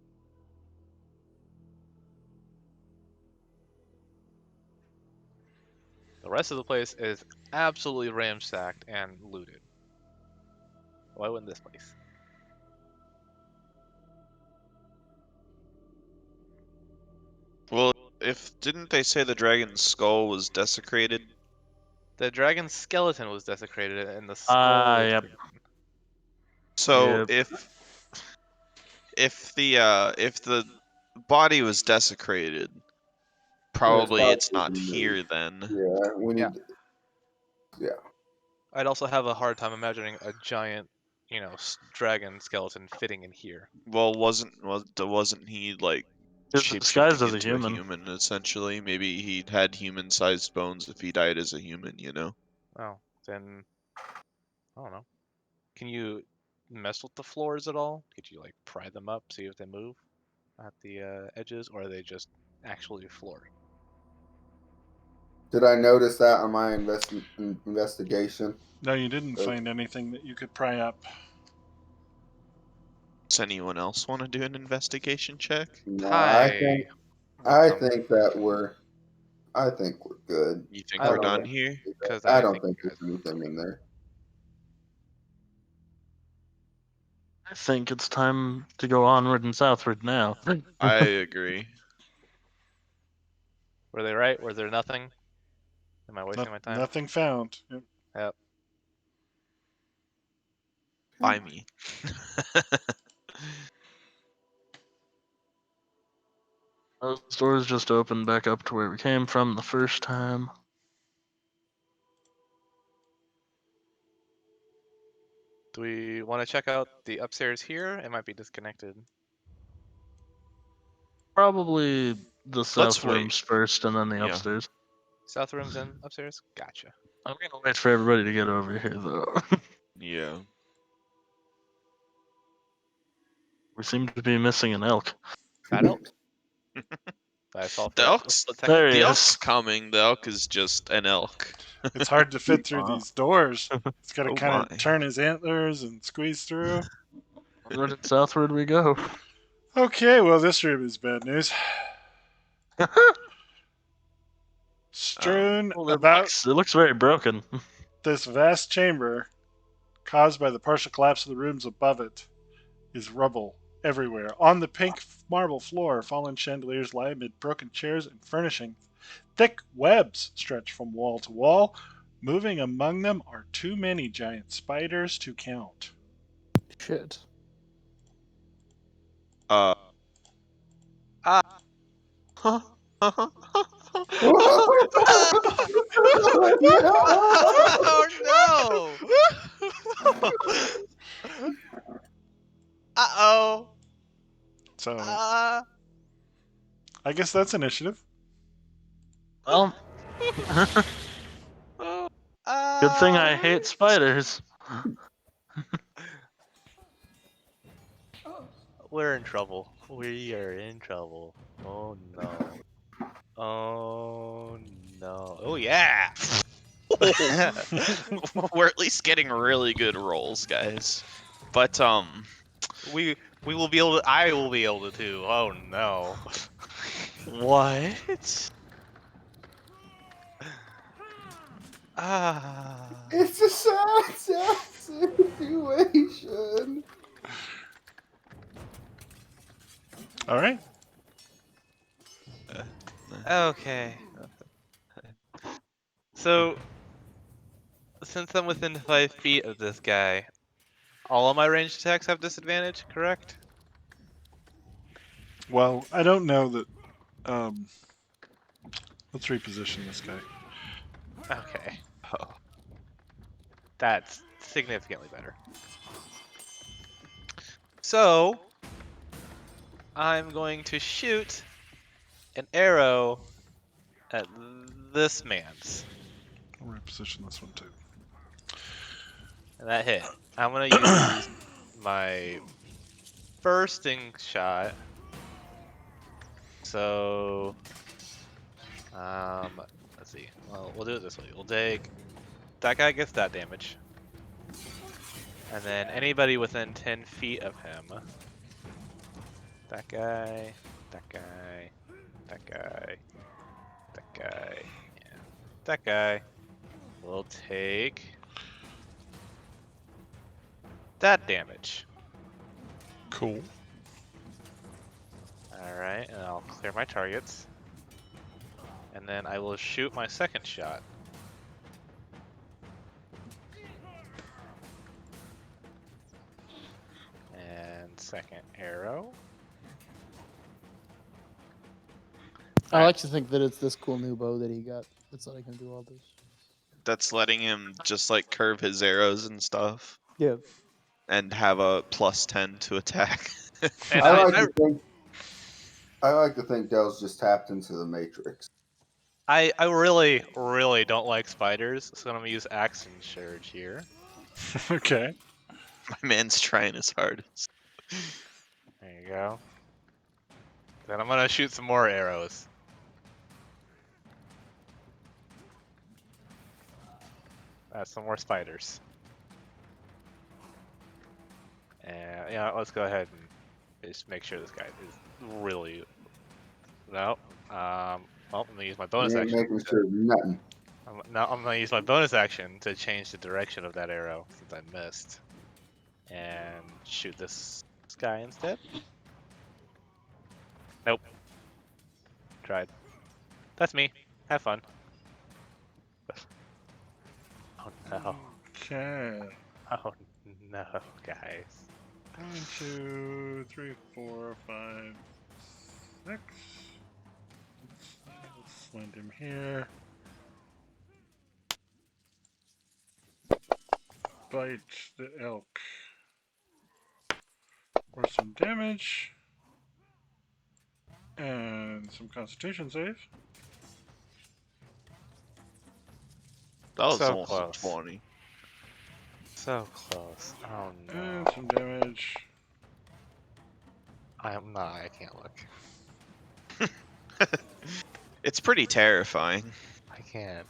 The rest of the place is absolutely ransacked and looted. Why wouldn't this place? Well, didn't they say the dragon's skull was desecrated? The dragon's skeleton was desecrated, and the skull is Yep. hidden. So Yep. if the body was desecrated, Probably it's not probably here then. Yeah, we need. Yeah. I'd also have a hard time imagining a giant, dragon skeleton fitting in here. Well, wasn't he like He's disguised shapeshifting as a into human. human essentially? Maybe he had human-sized bones if he died as a human, you know? Oh, then I don't know. Can you mess with the floors at all? Could you like pry them up, see if they move at the edges, or are they just actually floor? Did I notice that on my investigation? No, you didn't find anything that you could pry up. Does anyone else want to do an investigation check? No, Hi. I Welcome. think that I think we're good. You think I we're don't done know. here? Because I I don't think think you there's guys anything in there. I think it's time to go onward and southward now. I agree. were they right? Was there nothing? Am I wasting my time? Nothing found. Yep. Yep. By me. Those doors just opened back up to where we came from the first time. Do we want to check out the upstairs here? It might be disconnected. Probably the south wait. rooms first and then the Yeah. upstairs. South rooms and upstairs? Gotcha. I'm gonna wait for everybody to get over here though. Yeah. We seem to be missing an elk. Fat elk? I saw The for elk's, There he the is. elk's coming. The elk is just an elk. It's hard to fit through Wow. these doors. It's got to Oh kind my. of turn his antlers and squeeze through. Onward and southward we go. Okay, well, this room is bad news. Strewn Well, about it looks very broken. this vast chamber, caused by the partial collapse of the rooms above it, is rubble everywhere. On the pink marble floor, fallen chandeliers lie amid broken chairs and furnishings. Thick webs stretch from wall to wall. Moving among them are too many giant spiders to count. Shit. Uh. Oh no! Uh-oh! So, I guess that's initiative. Well, good thing I hate spiders. We're in trouble. We are in trouble. Oh no. Oh no. Oh yeah! We're at least getting really good rolls, guys. But we will be able to. I will be able to. Oh no. what? Ah. It's a sad situation. All right. Okay. So, since I'm within 5 feet of this guy, all of my ranged attacks have disadvantage, correct? Well, I don't know that. Let's reposition this guy. Okay. Oh. That's significantly better. So, I'm going to shoot an arrow at this man's. I'll reposition this one too. And that hit. I'm going to use my bursting shot. So, let's see. Well, we'll do it this way. We'll take that guy gets that damage, and then anybody within 10 feet of him. That guy, that guy, that guy, that guy, yeah, that guy will take that damage. Cool. Alright, and I'll clear my targets. And then I will shoot my second shot. And second arrow. I like to think that it's this cool new bow that he got that's letting him do all this. That's letting him just like curve his arrows and stuff, Yeah. and have a +10 to attack. And I I, like I, to think. I like to think Dell's just tapped into the Matrix. I really, really don't like spiders, so I'm gonna use action surge here. Okay. My man's trying his hardest. There you go. Then I'm gonna shoot some more arrows. That's some more spiders. And yeah, let's go ahead and just make sure this guy is really. No. Well, I'm gonna use my bonus You ain't action. making sure nothing. Now I'm gonna use my bonus action to change the direction of that arrow since I missed, and shoot this guy instead. Nope. Tried. That's me. Have fun. Oh no. Okay. Oh no, guys. 1, 2, 3, 4, 5, 6. Let's land him here. Bite the elk. Or some damage. And some constitution save. That was So almost close. a 20. So close. Oh no. And some damage. I'm not. I can't look. It's pretty terrifying. I can't.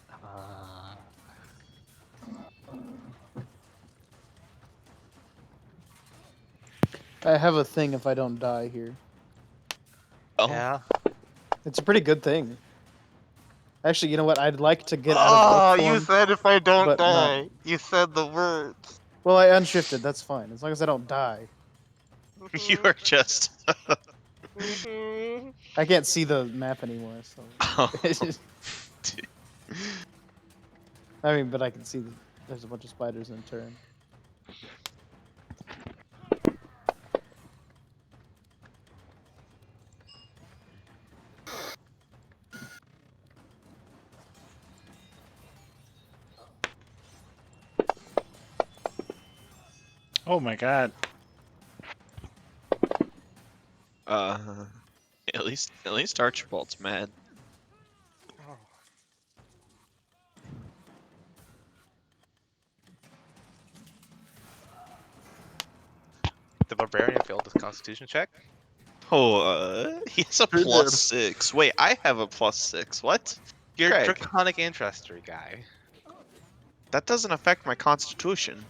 I have a thing if I don't die here. Oh, Yeah. It's a pretty good thing. Actually, you know what? I'd like to get out of rope form. said if I don't but not- You said the words. Well, I unshifted. That's fine. As long as I don't die. you are just. I can't see the map anymore, so. Oh, I mean, but I can see there's a bunch of spiders in a turn. Oh my god. at least Archibald's mad. The barbarian failed his constitution check. Oh, he has a Who did? +6. Wait, I have a +6. What? You're Craig. draconic ancestry guy. That doesn't affect my constitution.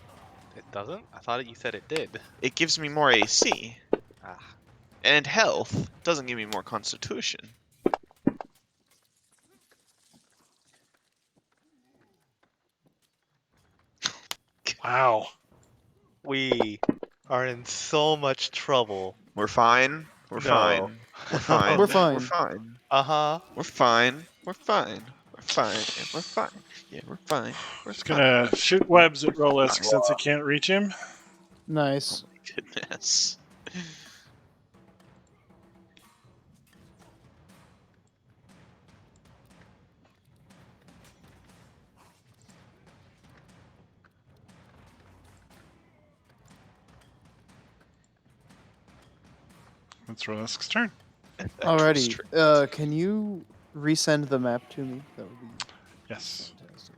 It doesn't? I thought you said it did. It gives me more AC. Ah. And health. Doesn't give me more constitution. Wow. We are in so much trouble. We're fine. We're No. fine. We're fine. We're fine. We're fine. Uh-huh. We're fine. We're fine. We're fine. We're fine. Yeah, we're fine. We're Just gonna shoot webs at Rolisk since I can't reach him. Nice. Goodness. It's Rolisk's turn. Alrighty. Can you resend the map to me? That would be Yes. fantastic.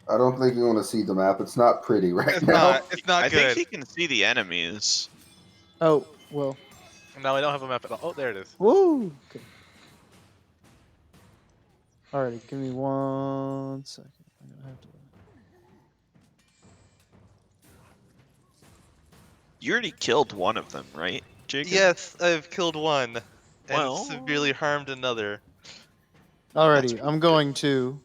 I don't think you want to see the map. It's not pretty right It's now. not. It's not I good. think he can see the enemies. Oh, well. No, I don't have a map at all. Oh, there it is. Woo! Okay. Alrighty, give me 1 second. I'm gonna have to. You already killed one of them, right, Jacob? Yes, I've killed one. And Well- severely harmed another. Alrighty, I'm going to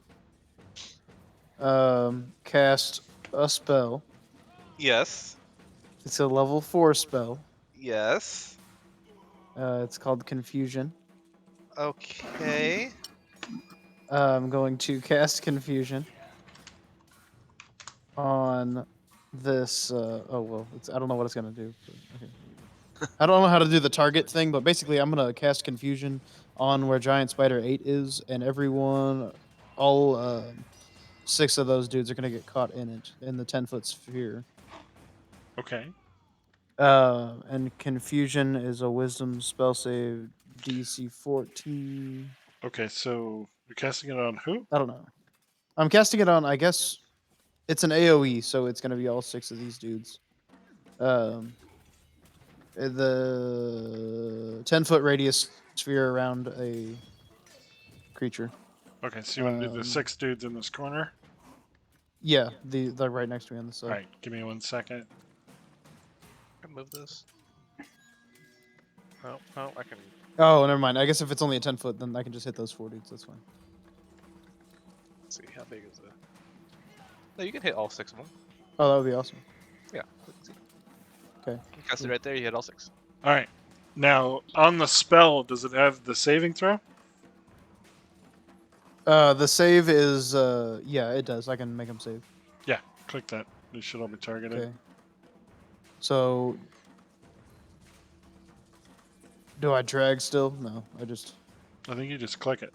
cast a spell. Yes. It's a level 4 spell. Yes. It's called Confusion. Okay. I'm going to cast Confusion on this. Oh well, I don't know what it's gonna do. But, okay. I don't know how to do the target thing, but basically I'm gonna cast confusion on where Giant Spider 8 is, and everyone, all 6 of those dudes are gonna get caught in it in the 10-foot sphere. Okay. And confusion is a Wisdom spell save, DC 14. Okay, so you're casting it on who? I don't know. I'm casting it on. I guess it's an AOE, so it's gonna be all 6 of these dudes. The 10-foot radius sphere around a creature. Okay, so you want to do the 6 dudes in this corner? Yeah, they're right next to me on the side. All right, give me 1 second. I can move this. Oh, oh, I can. Oh, never mind. I guess if it's only a 10-foot, then I can just hit those 4 dudes. That's fine. Let's see, how big is it? No, you can hit all 6 of them. Oh, that would be awesome. Yeah. Okay. You cast it right there. You hit all 6. All right. Now, on the spell, does it have the saving throw? The save is yeah, it does. I can make them save. Yeah, click that. They should all be targeted. Okay. So, do I drag still? No, I just. I think you just click it.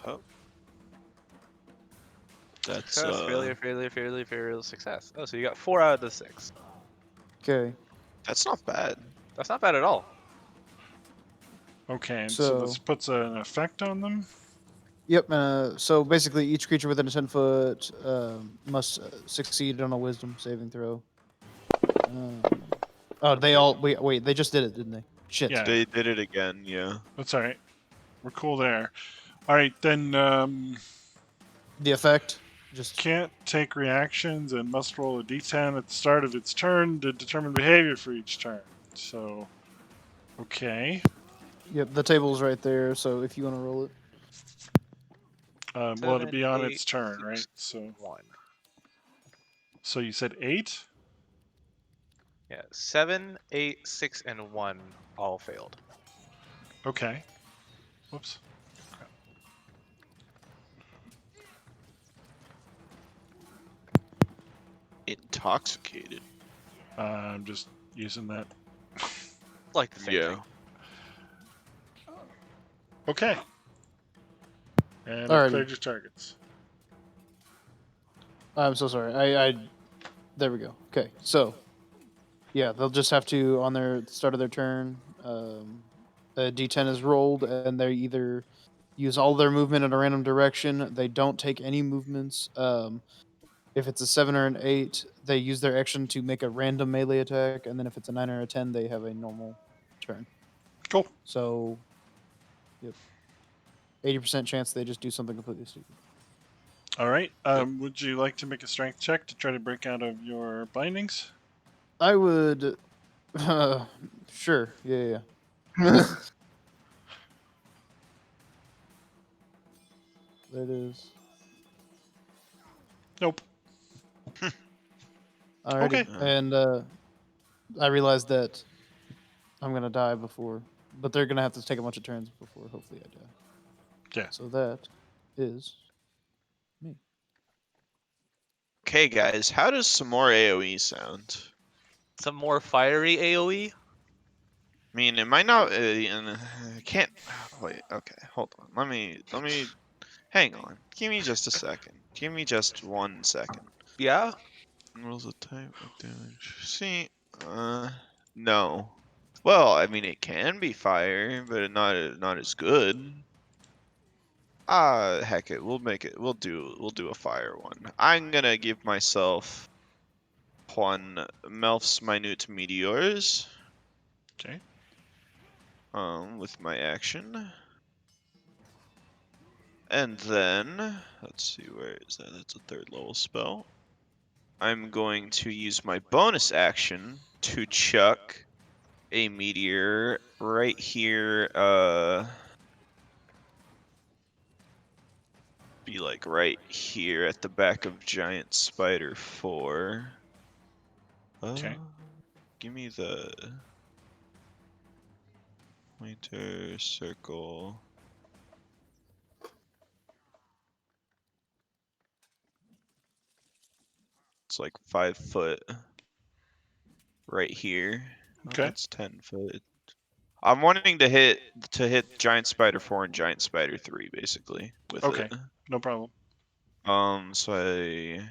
Oh. That's Success, failure, success. Oh, so you got 4 out of the 6. Okay. that's not bad. That's not bad at all. Okay, and so this So- puts an effect on them? Yep. So basically, each creature within a 10-foot must succeed on a Wisdom saving throw. Oh, they all wait. They just did it, didn't they? Shit. Yeah. They did it again, yeah. That's all right. We're cool there. All right, then The effect. Just can't take reactions and must roll a d10 at the start of its turn to determine behavior for each turn. So, okay. Yep. The table's right there. So if you want to roll it. Well, it'll be on 7, its turn, 6, right? So, 1. so you said 8? Yeah, 7, 8, 6, and 1 all failed. Okay. Whoops. Intoxicated. I'm just using that. Like the same Yeah. thing. Okay. And Alrighty. it cleared your targets. I'm so sorry. I there we go. Okay, so yeah, they'll just have to on their start of their turn. A D10 is rolled, and they either use all their movement in a random direction. They don't take any movements. If it's a 7 or an 8, they use their action to make a random melee attack, and then if it's a 9 or a 10, they have a normal turn. Cool. So, yep, 80% chance they just do something completely stupid. All right. Would you like to make a strength check to try to break out of your bindings? I would, sure, yeah. There it is. Nope. Alrighty. Okay. And I realized that I'm gonna die before, but they're gonna have to take a bunch of turns before hopefully I die. Yeah. So that is me. Okay, guys, how does some more AoE sound? Some more fiery AoE. I mean, it might not. I can't. Wait. Okay, hold on. Let me. Hang on. Give me just a second. Give me just 1 second. Yeah. Rolls a type of damage. See, no. Well, I mean, it can be fire, but not as good. Heck it. We'll make it. We'll do a fire one. I'm gonna give myself 1 Melf's minute meteors. Okay. With my action. And then, let's see, where is that? That's a 3rd level spell. I'm going to use my bonus action to chuck a meteor right here, be like right here at the back of Giant Spider 4. Okay. Give me the pointer circle. It's like 5 foot. right here. Oh, Okay. that's 10 foot. I'm wanting to hit Giant Spider 4 and Giant Spider 3 basically with Okay. it. No problem. So I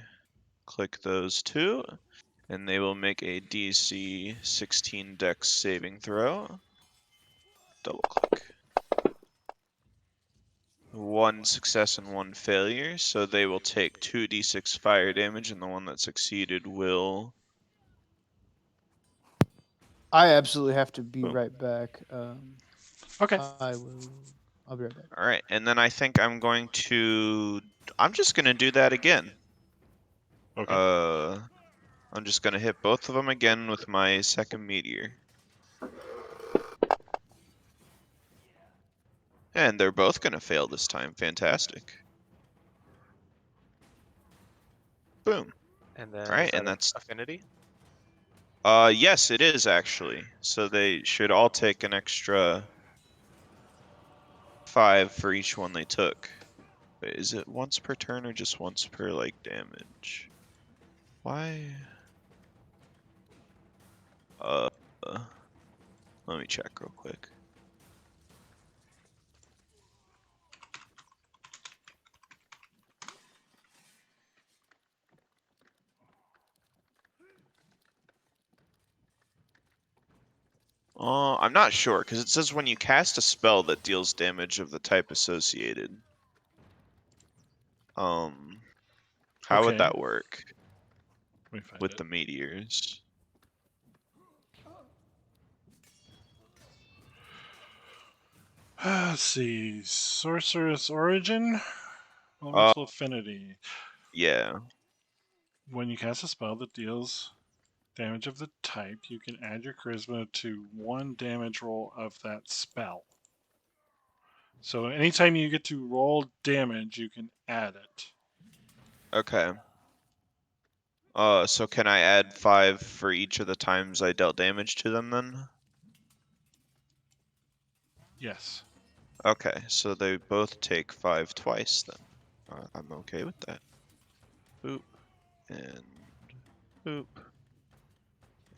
click those two, and they will make a DC 16 Dex saving throw. Double click. 1 success and 1 failure, so they will take 2d6 fire damage, and the one that succeeded will. I absolutely have to be Boom. right back. Okay. I'll be right back. All right, and then I think I'm just gonna do that again. Okay. I'm just gonna hit both of them again with my second meteor. And they're both gonna fail this time. Fantastic. Boom. And then Alright, is that and that's affinity? yes it is actually. So they should all take an extra 5 for each one they took. Wait, is it once per turn or just once per like damage? Why? Let me check real quick. I'm not sure, because it says when you cast a spell that deals damage of the type associated. How would Okay. that work Let me find with it. the meteors? Let's see. Sorceress Origin. Elemental Affinity. Yeah. When you cast a spell that deals damage of the type, you can add your charisma to 1 damage roll of that spell. So anytime you get to roll damage, you can add it. Okay. So can I add 5 for each of the times I dealt damage to them then? Yes. Okay, so they both take 5 twice then. I'm okay with that. Boop. And boop.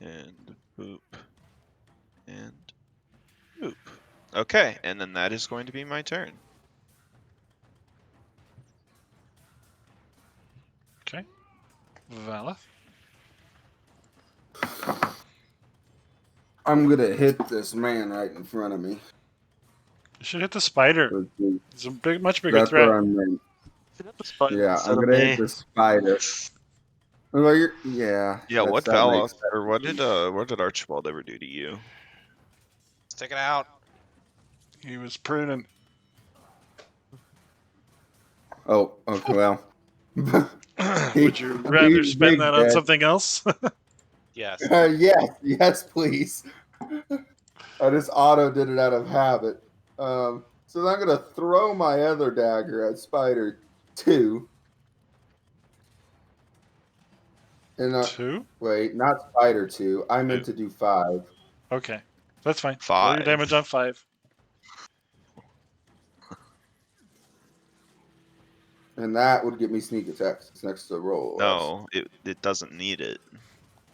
And boop. And boop. Okay, and then that is going to be my turn. Okay. Valoth. I'm gonna hit this man right in front of me. You should hit the spider. Let's see. It's a much bigger That's threat. where I'm at. Hit the spider Yeah, instead I'm of gonna me. hit the spider. Well, yeah. Yeah, what that makes Valoth sense. or what did Archibald ever do to you? Let's take it out. He was pruning. Oh, okay, well. Would you rather spend that on something else? Yes. Yes, please. I just auto did it out of habit. So then I'm gonna throw my other dagger at Spider 2. And 2? wait, not Spider 2. I meant to do 5. Okay. That's fine. 5. Roll your damage on 5. And that would give me sneak attack. It's next to roll. No, it doesn't need it,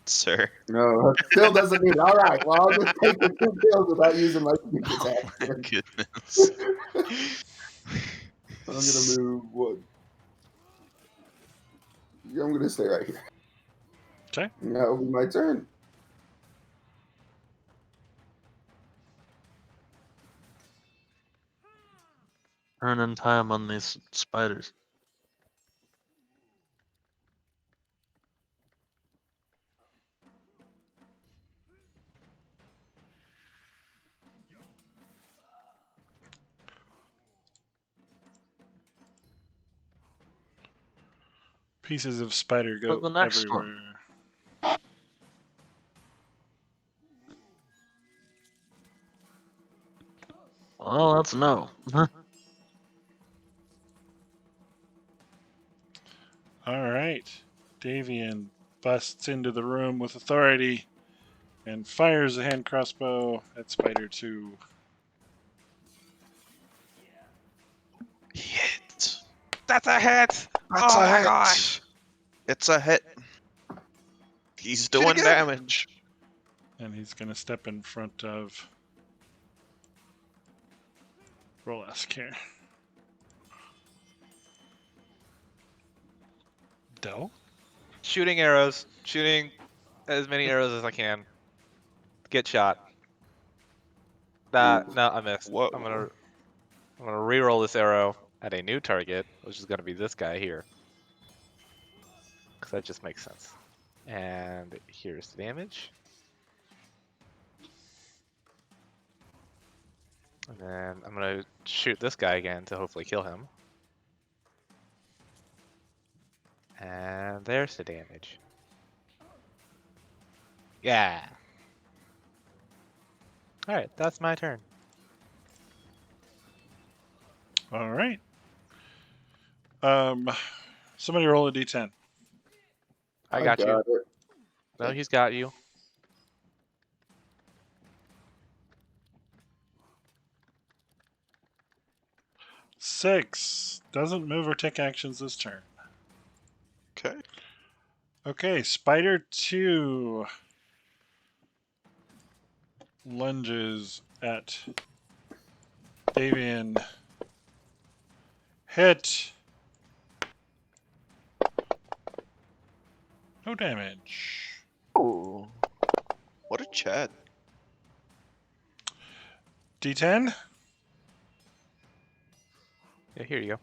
sir. No, it still doesn't need it. All right, well, I'll just take the 2 kills without using my sneak attack. My goodness. I'm gonna move what? I'm gonna stay right here. Okay. And that will be my turn. Earning time on these spiders. Pieces of spider go the next everywhere. one. Well, that's no. All right. Davian busts into the room with authority and fires a hand crossbow at Spider 2. Hit. That's a hit! That's Oh a my hit. gosh! It's a hit. He's Shoot doing again. damage. And he's going to step in front of Rolesk here. Dell? Shooting arrows. Shooting as many arrows as I can. Get shot. No, I missed. Whoa. I'm gonna re-roll this arrow at a new target, which is gonna be this guy here. Because that just makes sense. And here's the damage. And then I'm gonna shoot this guy again to hopefully kill him. And there's the damage. Yeah. Alright, that's my turn. All right. Somebody roll a d10. I got you. it. No, he's got you. Six. Doesn't move or take actions this turn. Okay. Okay, Spider 2 lunges at Davian. Hit. No damage. Ooh. What a Chad. D10. Yeah, here you go.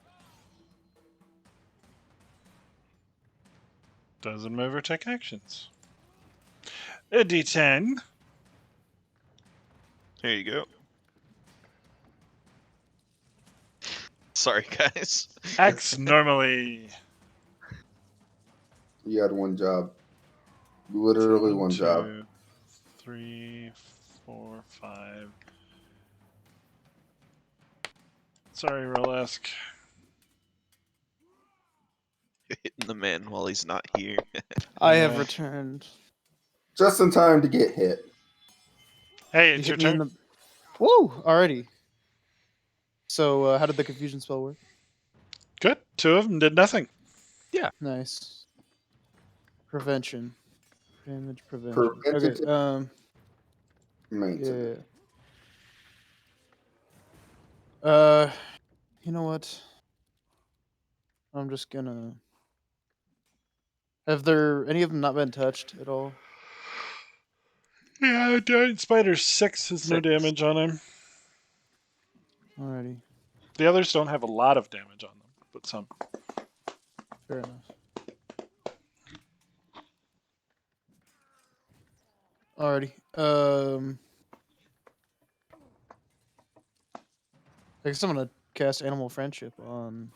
Doesn't move or take actions. A D10. Here you go. Sorry, guys. Acts normally. You had one job. Literally So one job. 2, 3, 4, 5. Sorry, Rolesk. You're hitting the man while he's not here. I have Yeah. returned. Just in time to get hit. Hey, You it's your hit me in turn. the. Woo! Alrighty. So, how did the confusion spell work? Good. 2 of them did nothing. Nice. Prevention. Damage prevention. Okay. Preventative maintenance. Yeah. You know what? I'm just gonna. Have there any of them not been touched at all? Yeah, Giant Spider 6 has no 6. damage on him. Alrighty. The others don't have a lot of damage on them, but some. Fair enough. Alrighty. I guess I'm gonna cast Animal Friendship on.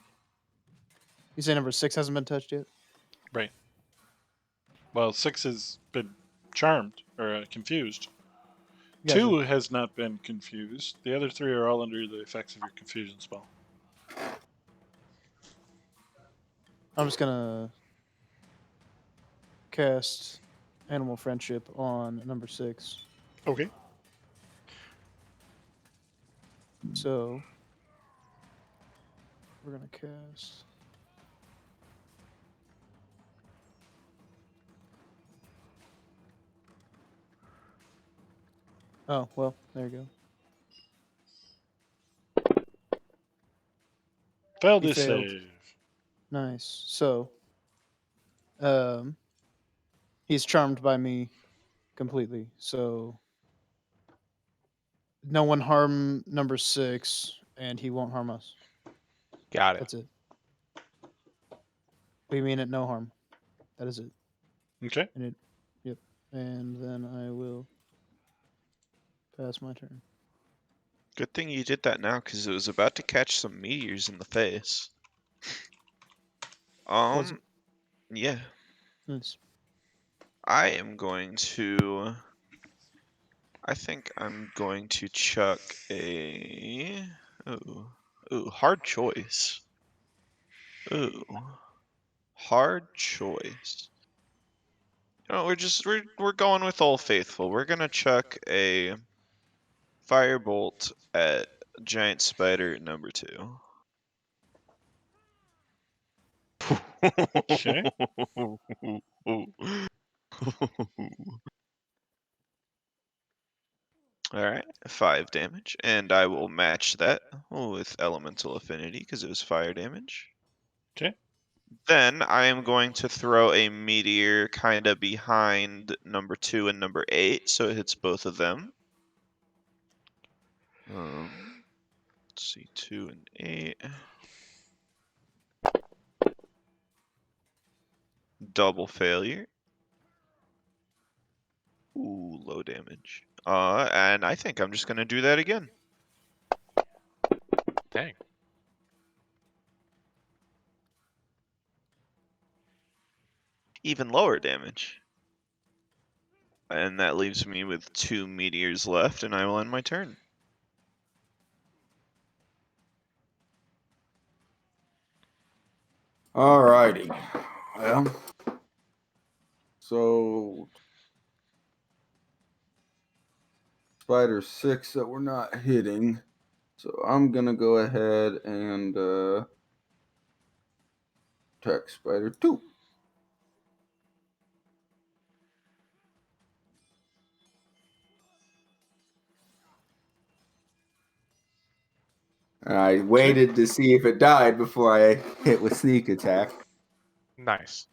You say number 6 hasn't been touched yet? Right. Well, 6 has been charmed or confused. Gotcha. 2 has not been confused. The other 3 are all under the effects of your confusion spell. I'm just gonna cast Animal Friendship on number 6. Okay. So we're gonna cast. Oh well, there you go. Failed He his failed. save. Nice. So, he's charmed by me completely. So, no one harm number 6, and he won't harm us. Got it. That's it. We mean it, no harm. That is it. Okay. And it, yep. And then I will pass my turn. Good thing you did that now, because it was about to catch some meteors in the face. Was it? Yeah. Nice. I think I'm going to chuck a... Ooh, hard choice. Ooh. Hard choice. You know, we're going with Old Faithful. We're gonna chuck a firebolt at Giant Spider number 2. Okay. All right, 5 damage, and I will match that with elemental affinity because it was fire damage. Okay. Then I am going to throw a meteor kind of behind number 2 and number 8, so it hits both of them. Let's see, 2 and 8. Double failure. Ooh, low damage. And I think I'm just gonna do that again. Dang. Even lower damage. And that leaves me with 2 meteors left, and I will end my turn. Alrighty. Well, so spider 6 that we're not hitting. So I'm gonna go ahead and attack spider 2. I waited to see if it died before I hit with sneak attack. Nice.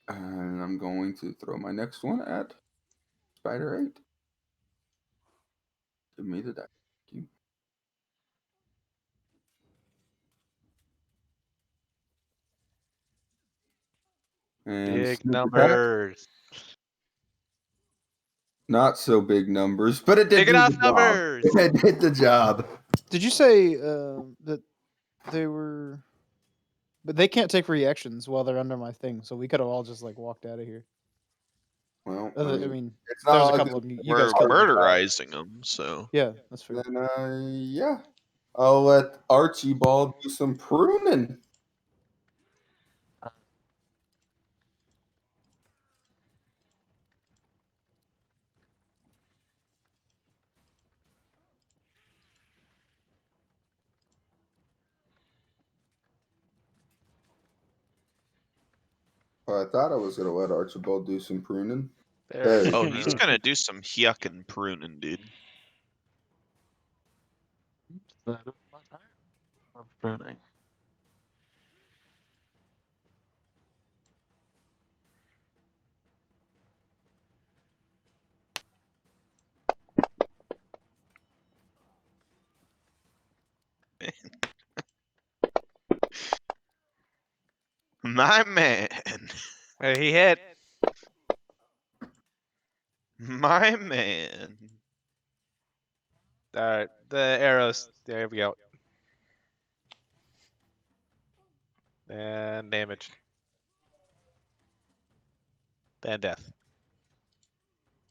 And I'm going to throw my next one at spider 8. Give me the die. Thank you. And Big sneak attack. numbers. Not so big numbers, but it did Big do enough the job. numbers. It did the job. Did you say that they were? But they can't take reactions while they're under my thing, so we could have all just like walked out of here. Well, I mean, it's there was not a like couple of you We're guys killed them. murderizing them, so. Yeah, that's fair. Then, yeah. I'll let Archibald do some pruning. I thought I was going to let Archibald do some pruning. There we Oh, he's go. gonna do some yucking pruning, dude. That is my turn of pruning. My man. Hey, he hit. My man. All right, the arrows. There we go. And damage. And death.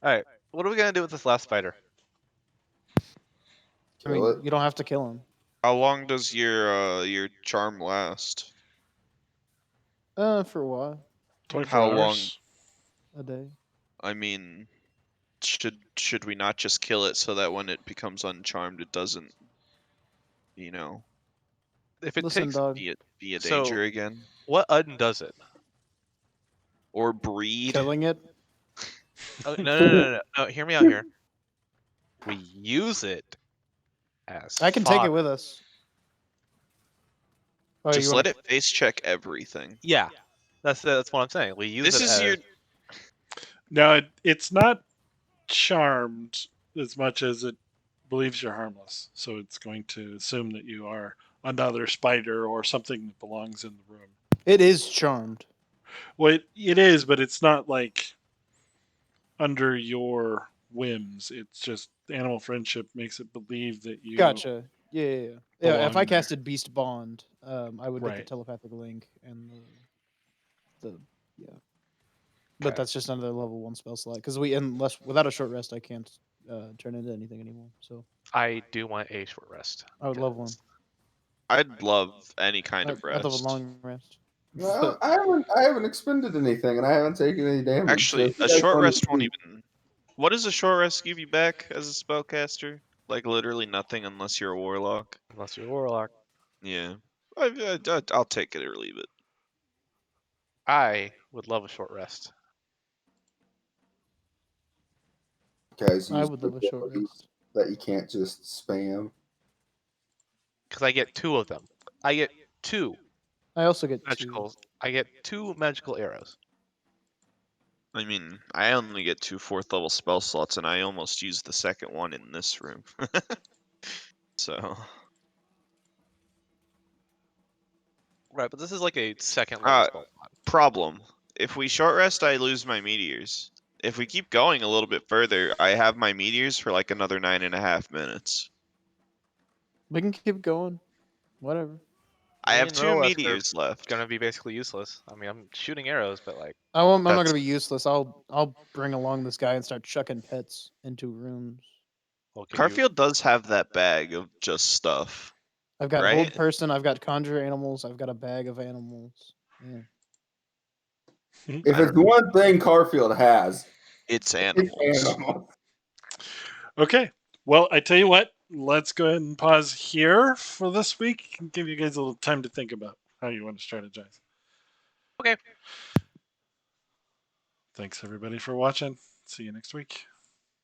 All right, what are we gonna do with this last spider? I mean, Kill it. you don't have to kill him. How long does your charm last? For a while, 24 How hours. long? a day. I mean, should we not just kill it so that when it becomes uncharmed, it doesn't, you know, If it Listen, takes, dog. be a So- danger again, what undoes it? or breed? Killing it. Oh, no. Hear me out here. We use it as. I can take it fodder. with us. Oh, Just you let wanna... it face check everything. Yeah, that's what I'm saying. We use This it is as. your. Now, it's not charmed as much as it believes you're harmless. So it's going to assume that you are another spider or something that belongs in the room. It is charmed. Well, it is, but it's not like under your whims. It's just animal friendship makes it believe that you. Gotcha. Yeah. Yeah, if I belong there. casted Beast Bond, I would get the Right. telepathic link and the yeah. Okay. But that's just another level 1 spell slot because unless without a short rest, I can't turn into anything anymore. So I do want a short rest. I would love one. because I'd love any kind of I'd love a rest. long rest. Well, I haven't expended anything, and I haven't taken any damage. Actually, so a if you guys short wanna rest won't see- even. What does a short rest give you back as a spellcaster? Like literally nothing unless you're a warlock. Unless you're a warlock. Yeah, I'll take it or leave it. I would love a short rest. guys I use would love a short abilities rest. that you can't just spam? Because I get 2 of them. I get 2 I also get 2. magical. I get 2 magical arrows. I mean, I only get 2 4th level spell slots, and I almost used the second one in this room. So, Right, but this is like a second level uh, spell slot. problem. If we short rest, I lose my meteors. If we keep going a little bit further, I have my meteors for like another 9.5 minutes. We can keep going. Whatever. I Me have and 2 Rolesk are meteors left. gonna be basically useless. I mean, I'm shooting arrows, but like, I'm not That's- gonna be useless. I'll bring along this guy and start chucking pets into rooms. okay, Carfield does have that bag of just stuff. I've got Right? hold person. I've got conjure animals. I've got a bag of animals. Yeah. If it's one thing Carfield has, It's it's animals. animals. Okay. Well, I tell you what. Let's go ahead and pause here for this week and give you guys a little time to think about how you want to strategize. Okay. Thanks everybody for watching. See you next week.